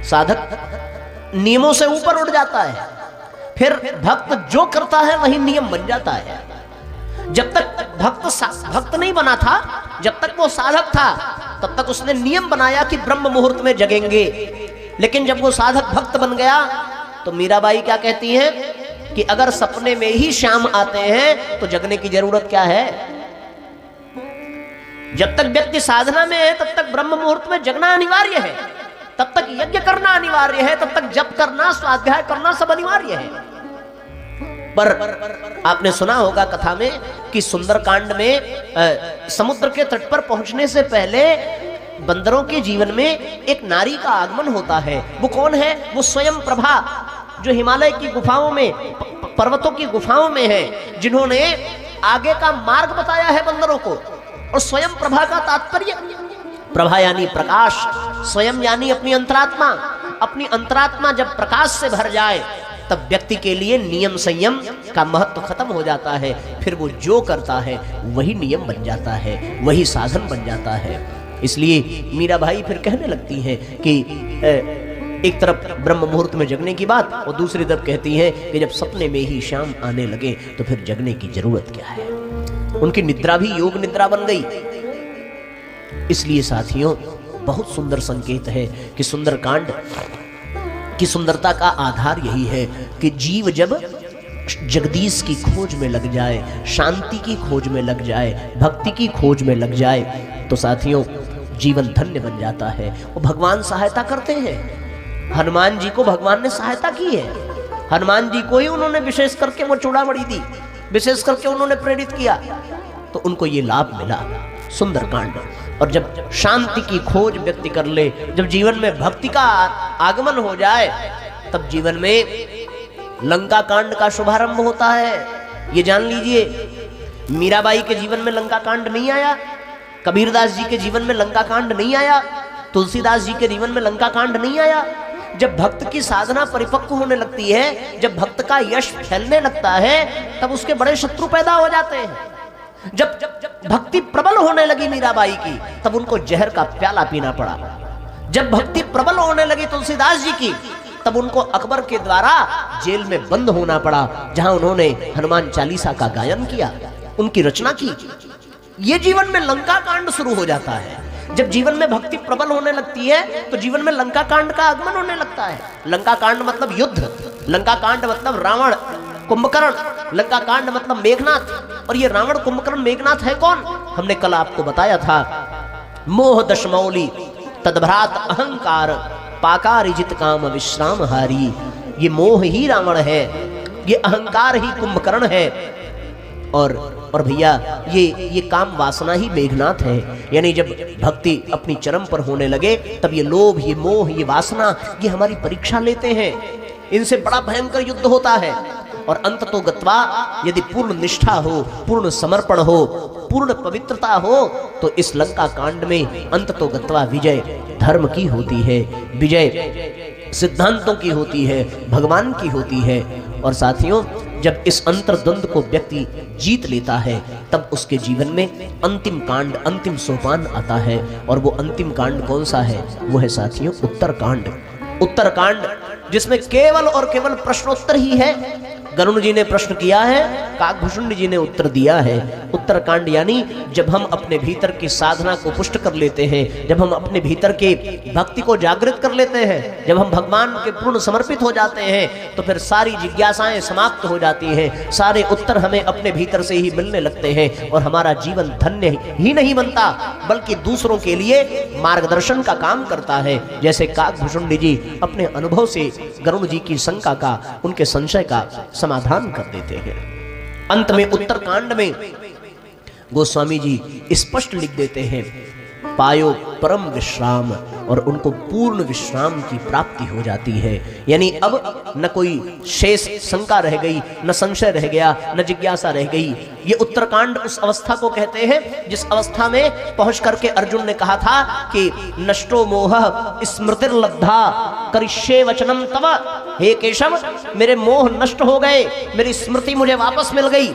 [SPEAKER 1] साधक नियमों से ऊपर उठ जाता है। फिर भक्त जो करता है वही नियम बन जाता है। जब तक भक्त नहीं बना था, जब तक वो साधक था, तब तक उसने नियम बनाया कि ब्रह्म मुहूर्त में जगेंगे। लेकिन जब वो साधक भक्त बन गया तो मीराबाई क्या कहती हैं कि अगर सपने में ही श्याम आते हैं तो जगने की जरूरत क्या है। जब तक व्यक्ति साधना में है तब तक ब्रह्म मुहूर्त में जगना अनिवार्य है, तब तक यज्ञ करना अनिवार्य है, तब तक जप करना, स्वाध्याय करना सब अनिवार्य है। पर आपने सुना होगा कथा में कि सुंदरकांड में समुद्र के तट पर पहुंचने से पहले बंदरों के जीवन में एक नारी का आगमन होता है। वो कौन है? वो स्वयं प्रभा, जो हिमालय की गुफाओं में, पर्वतों की गुफाओं में है, जिन्होंने आगे का मार्ग बताया है बंदरों को। और स्वयं प्रभा का तात्पर्य, प्रभा यानी प्रकाश, स्वयं यानी अपनी अंतरात्मा। अपनी अंतरात्मा जब प्रकाश से भर जाए तब व्यक्ति के लिए नियम संयम का महत्व खत्म हो जाता है। फिर वो जो करता है वही नियम बन जाता है, वही साधन बन जाता है। इसलिए मीराबाई फिर कहने लगती हैं कि एक तरफ ब्रह्म मुहूर्त में जगने की बात और दूसरी तरफ कहती हैं कि जब सपने में ही शाम आने लगे तो फिर जगने की जरूरत क्या है। उनकी निद्रा भी योग निद्रा बन गई। इसलिए साथियों, बहुत सुंदर संकेत है कि सुंदरकांड की सुंदरता का आधार यही है कि जीव जब जगदीश की खोज में लग जाए, शांति की खोज में लग जाए, भक्ति की खोज में लग जाए, तो साथियों जीवन धन्य बन जाता है। वो भगवान सहायता करते हैं। हनुमान जी को भगवान ने सहायता की है। हनुमान जी को ही उन्होंने विशेष करके वो चूड़ामणि दी, विशेष करके उन्होंने प्रेरित किया, तो उनको ये लाभ मिला सुंदरकांड। और जब शांति की खोज व्यक्ति कर ले, जब जीवन में भक्ति का आगमन हो जाए, तब जीवन में लंका कांड का शुभारंभ होता है। ये जान लीजिए, मीराबाई के जीवन में लंका कांड नहीं आया, कबीरदास जी के जीवन में लंका कांड नहीं आया, तुलसीदास जी के जीवन में लंका कांड नहीं आया। जब भक्त की साधना परिपक्व होने लगती है, जब भक्त का यश फैलने लगता है, तब उसके बड़े शत्रु पैदा हो जाते हैं। जब भक्ति प्रबल होने लगी मीराबाई की, तब उनको जहर का प्याला पीना पड़ा। जब भक्ति प्रबल होने लगी तुलसीदास जी की, तब उनको अकबर के द्वारा जेल में बंद होना पड़ा, जहां उन्होंने हनुमान चालीसा का गायन किया, उनकी रचना की। ये जीवन में लंका कांड शुरू हो जाता है। जब जीवन में भक्ति प्रबल होने लगती है तो जीवन में लंका कांड का आगमन होने लगता है। लंका कांड मतलब युद्ध, लंका कांड मतलब रावण कुंभकर्ण, लंका कांड मतलब मेघनाथ। और ये रावण कुंभकर्ण मेघनाथ है कौन? हमने कल आपको बताया था, मोह दशमौली तदभ्रात अहंकार पाकारिजित काम विश्राम हारी। ये मोह ही रावण है, ये अहंकार ही कुंभकर्ण है, और भैया ये काम वासना ही मेघनाथ है। यानी जब भक्ति अपनी चरम पर होने लगे तब ये लोभ, ये मोह, ये वासना, ये हमारी परीक्षा लेते हैं। इनसे बड़ा भयंकर युद्ध होता है। और अंत तो गत्वा, यदि पूर्ण निष्ठा हो, पूर्ण समर्पण हो, पूर्ण पवित्रता हो, तो इस लंका कांड में अंत तो गत्वा विजय धर्म की होती है, विजय सिद्धांतों की होती है, भगवान की होती है। और साथियों, जब इस अंतर्द्वंद को व्यक्ति जीत लेता है तब उसके जीवन में अंतिम कांड, अंतिम सोपान आता है। और वो अंतिम कांड कौन सा है? वो है साथियों उत्तरकांड। उत्तरकांड जिसमें केवल और केवल प्रश्नोत्तर ही है। गरुड़ जी ने प्रश्न किया है, काकभूषुंड जी ने उत्तर दिया है। उत्तरकांड यानी जब हम अपने भीतर की साधना को पुष्ट कर लेते हैं, जब हम अपने भीतर के भक्ति को जागृत कर लेते हैं, जब हम भगवान के पूर्ण समर्पित हो जाते हैं, तो फिर सारी जिज्ञासाएं समाप्त हो जाती हैं, सारे उत्तर हमें अपने भीतर से ही मिलने लगते हैं और हमारा जीवन धन्य ही नहीं बनता बल्कि दूसरों के लिए मार्गदर्शन का काम करता है। जैसे काकभूषुंड जी अपने अनुभव से गरुड़ जी की शंका का, उनके संशय का समाधान कर देते हैं। अंत में उत्तरकांड में गोस्वामी जी स्पष्ट लिख देते हैं, पायो परम विश्राम, और उनको पूर्ण विश्राम की प्राप्ति हो जाती है। यानी अब न कोई शेष शंका रह गई, न संशय रह गया, न जिज्ञासा रह गई। ये उत्तरकांड उस अवस्था को कहते हैं जिस अवस्था में पहुंच करके अर्जुन ने कहा था कि नष्टो मोह स्मृतिर्लब्धा करिष्ये वचनम तव। हे केशव, मेरे मोह नष्ट हो गए, मेरी स्मृति मुझे वापस मिल गई।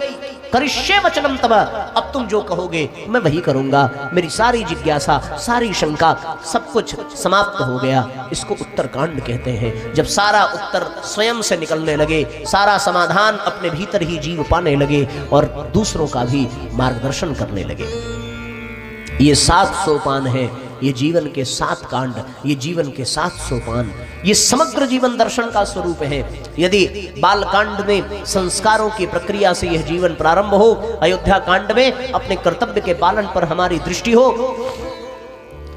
[SPEAKER 1] करिष्ये वचनम तव, अब तुम जो कहोगे मैं वही करूंगा। मेरी सारी जिज्ञासा, सारी शंका, सब कुछ समाप्त हो गया। इसको उत्तरकांड कहते हैं। जब सारा उत्तर स्वयं से निकलने लगे, सारा समाधान अपने भीतर ही जीव पाने लगे और दूसरों का भी मार्गदर्शन करने लगे। ये 7 सोपान है, ये जीवन के 7 कांड, ये जीवन के 7 सोपान, ये समग्र जीवन दर्शन का स्वरूप है। यदि बाल कांड में संस्कारों की प्रक्रिया से यह जीवन प्रारंभ हो, अयोध्या कांड में अपने कर्तव्य के पालन पर हमारी दृष्टि हो,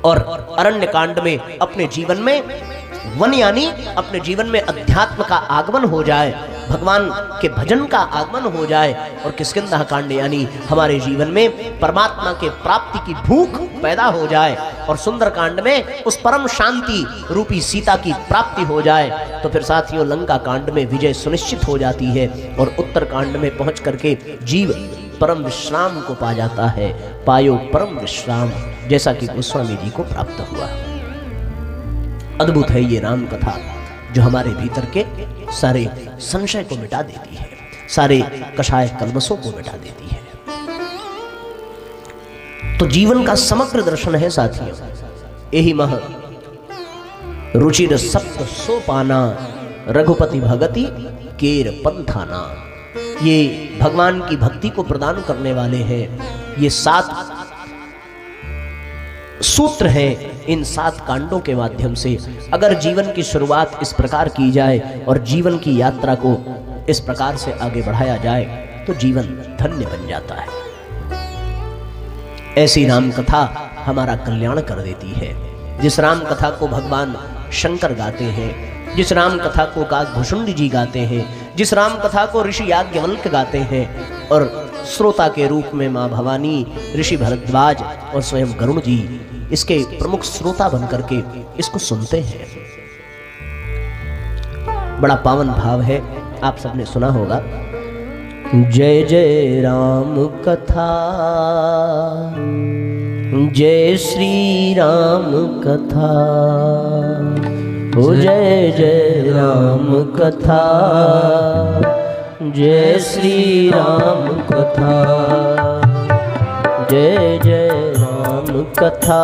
[SPEAKER 1] और अरण्य कांड में अपने जीवन में वन यानी अपने जीवन में अध्यात्म का आगमन हो जाए, भगवान के भजन का आगमन हो जाए, और किष्किंधा कांड यानी हमारे जीवन में परमात्मा के प्राप्ति की भूख पैदा हो जाए, और सुंदर कांड में उस परम शांति रूपी सीता की प्राप्ति हो जाए, तो फिर साथियों लंका कांड में विजय सुनिश्चित हो जाती है। और उत्तर कांड में पहुंच करके जीव परम विश्राम को पा जाता है। पायो परम विश्राम, जैसा कि गोस्वामी जी को प्राप्त हुआ। अद्भुत है ये राम कथा, जो हमारे भीतर के सारे संशय को मिटा देती है, सारे कषाय कल्मशों को मिटा देती है। तो जीवन का समग्र दर्शन है साथियों। यही मह रुचिर सप्त सोपाना रघुपति भगति केर पंथाना। ये भगवान की भक्ति को प्रदान करने वाले हैं। ये 7 सूत्र हैं। इन 7 कांडों के माध्यम से अगर जीवन की शुरुआत इस प्रकार की जाए और जीवन की यात्रा को इस प्रकार से आगे बढ़ाया जाए तो जीवन धन्य बन जाता है। ऐसी राम कथा हमारा कल्याण कर देती है। जिस राम कथा को भगवान शंकर गाते हैं, जिस राम कथा को काकभूषुंड जी गाते हैं, जिस राम कथा को ऋषि याज्ञवल्क्य गाते हैं, और श्रोता के रूप में माँ भवानी, ऋषि भरद्वाज और स्वयं गरुड़ जी इसके प्रमुख श्रोता बनकर के इसको सुनते हैं। बड़ा पावन भाव है, आप सबने सुना होगा, जय जय राम कथा, जय श्री राम कथा, ओ जय जय राम कथा, जय श्री राम कथा, जय जय राम कथा,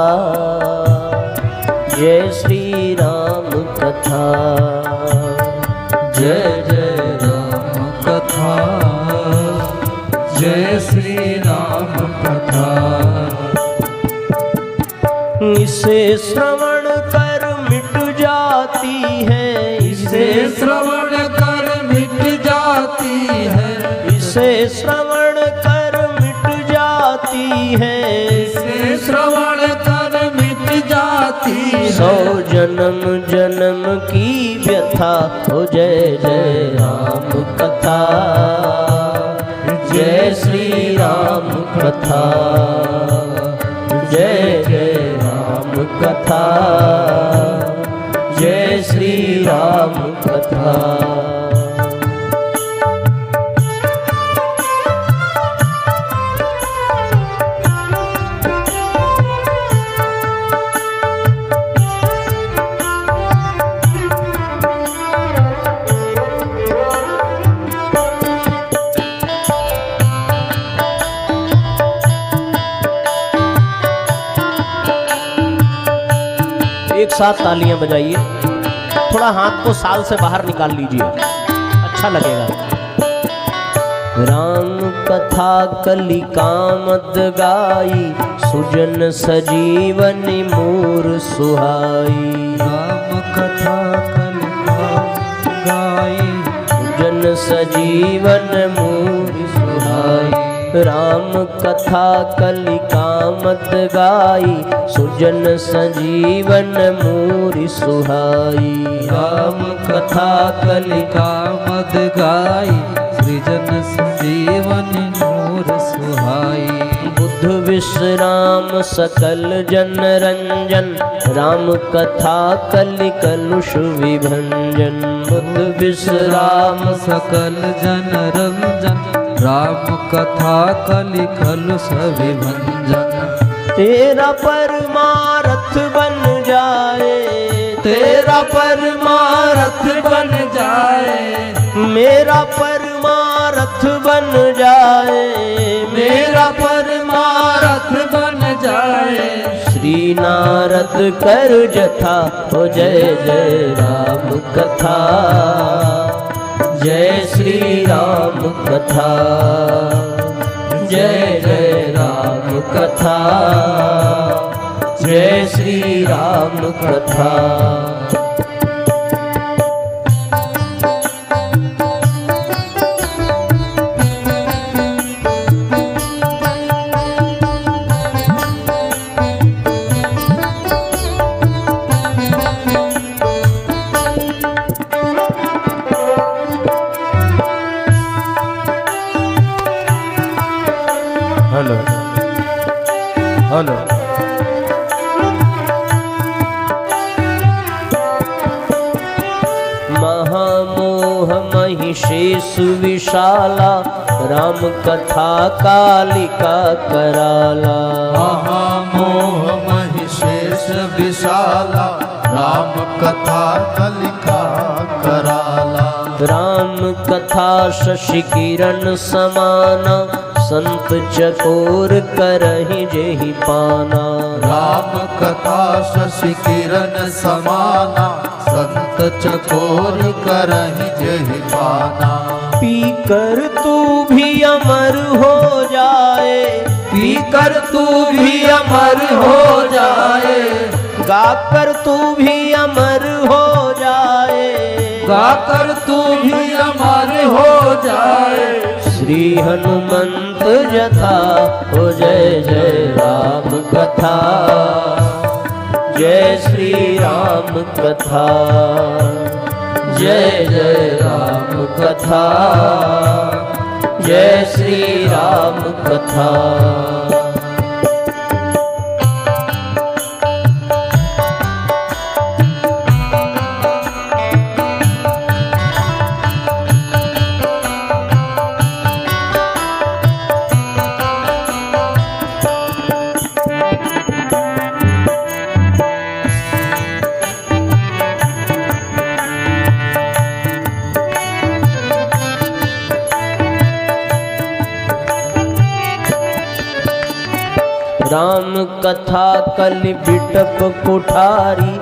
[SPEAKER 1] जय श्री राम कथा।
[SPEAKER 2] जय जय राम कथा, जय श्री राम कथा।
[SPEAKER 1] इसे श्रवण कर मिट जाती है,
[SPEAKER 2] इसे श्रवण कर मिट जाती है,
[SPEAKER 1] इसे श्रवण कर मिट जाती है,
[SPEAKER 2] इसे श्रवण कर मिट जाती है।
[SPEAKER 1] 100 जन्म जन्म की व्यथा हो। जय जय राम कथा, जय श्री राम कथा, जय जय राम कथा, जय श्री राम कथा। एक साथ तालियां बजाइए, थोड़ा हाथ को साल से बाहर निकाल लीजिए, अच्छा लगेगा। राम कथा कलिकामद गाई, सुजन सजीवन मूर सुहाई।
[SPEAKER 2] राम कथा कलिकामद गाई,
[SPEAKER 1] सुजन सजीवन मूर सुहाई। राम कथा कलिकामद गाई, सुजन सजीवन मूरी सुहाई।
[SPEAKER 2] राम कथा कलिकामद गाई, सृजन सजीवन मूर सुहाई।
[SPEAKER 1] बुद्ध विश्राम सकल जन रंजन, राम कथा कलि कलुष विभंजन। बुद्ध विश्राम
[SPEAKER 2] सकल जन रंजन, राम कथा कलि कलुष विभंजन।
[SPEAKER 1] तेरा परमारथ बन जाए,
[SPEAKER 2] तेरा परमारथ बन जाए,
[SPEAKER 1] मेरा परमारथ बन जाए,
[SPEAKER 2] मेरा परमारथ बन जाए।
[SPEAKER 1] श्री नारद कर जथा हो। जय जय राम कथा, जय श्री राम कथा, जय जय राम कथा, जय श्री राम कथा। Hello hello. महामोह महिषेश विशाला, राम कथा कालिका कराला।
[SPEAKER 2] महामोह महिषेश विशाला, राम कथा कलिका कराला।
[SPEAKER 1] राम कथा शशि किरण समाना, संत चकोर करहि जेहि पाना।
[SPEAKER 2] राम कथा शशि किरण समाना, संत चकोर करहि जेहि पाना।
[SPEAKER 1] पीकर तू भी अमर हो जाए,
[SPEAKER 2] पीकर तू भी अमर हो जाए,
[SPEAKER 1] गाकर तू भी अमर हो जाए,
[SPEAKER 2] गाकर तू भी अमर हो जाए।
[SPEAKER 1] श्री हनुमंत जथा हो। जय जय राम कथा, जय श्री राम कथा, जय जय राम कथा, जय श्री राम कथा। राम कथा कलि बिटप कुठारी,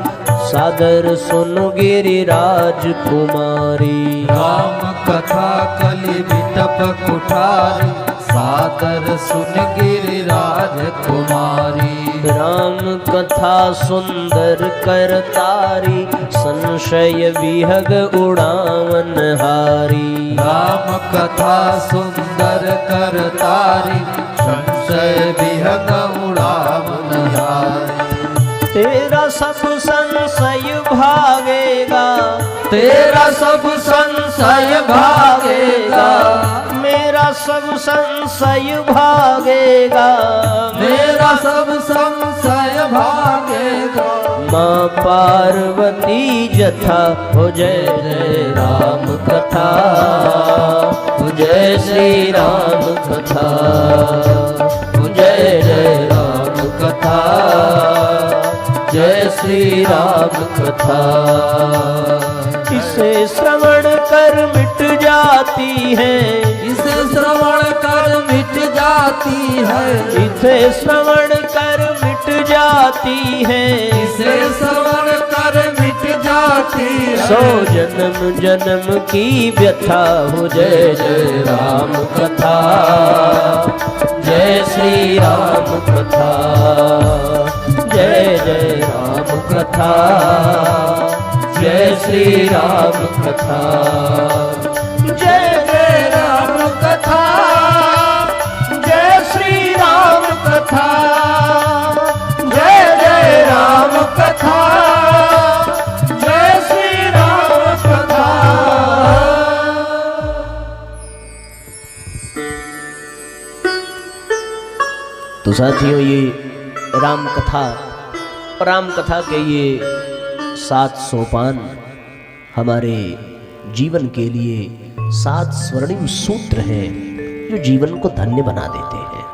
[SPEAKER 1] सादर सुन गिरिराज कुमारी।
[SPEAKER 2] राम कथा कलि बिटप कुठारी, सादर सुन गिरिराज कुमारी।
[SPEAKER 1] राम कथा सुंदर करतारी, संशय विहग उड़ावन हारी।
[SPEAKER 2] राम कथा सुंदर करतारी, संशय विहग उड़ावन हारी।
[SPEAKER 1] तेरा सब संशय भागेगा,
[SPEAKER 2] तेरा सब संशय भागेगा,
[SPEAKER 1] मेरा सब संशय भागेगा,
[SPEAKER 2] मेरा सब संशय भागेगा।
[SPEAKER 1] माँ पार्वती जथा हो जय जय राम कथा, हो जय श्री राम कथा, हो जय जय राम कथा, जय श्री राम कथा। इसे श्रवण कर मिट जाती है,
[SPEAKER 2] इसे श्रवण कर मिट जाती है,
[SPEAKER 1] इसे श्रवण कर मिट जाती है,
[SPEAKER 2] इसे श्रवण कर मिट जाती है।
[SPEAKER 1] सो जन्म जन्म की व्यथा हो जय जय राम कथा, जय श्री राम कथा, जय जय राम कथा, जय श्री राम कथा, जय जय राम कथा, जय श्री राम कथा, जय जय राम कथा, जय श्री राम कथा। तो साथियों, ये राम कथा के ये 7 सोपान हमारे जीवन के लिए 7 स्वर्णिम सूत्र हैं जो जीवन को धन्य बना देते हैं।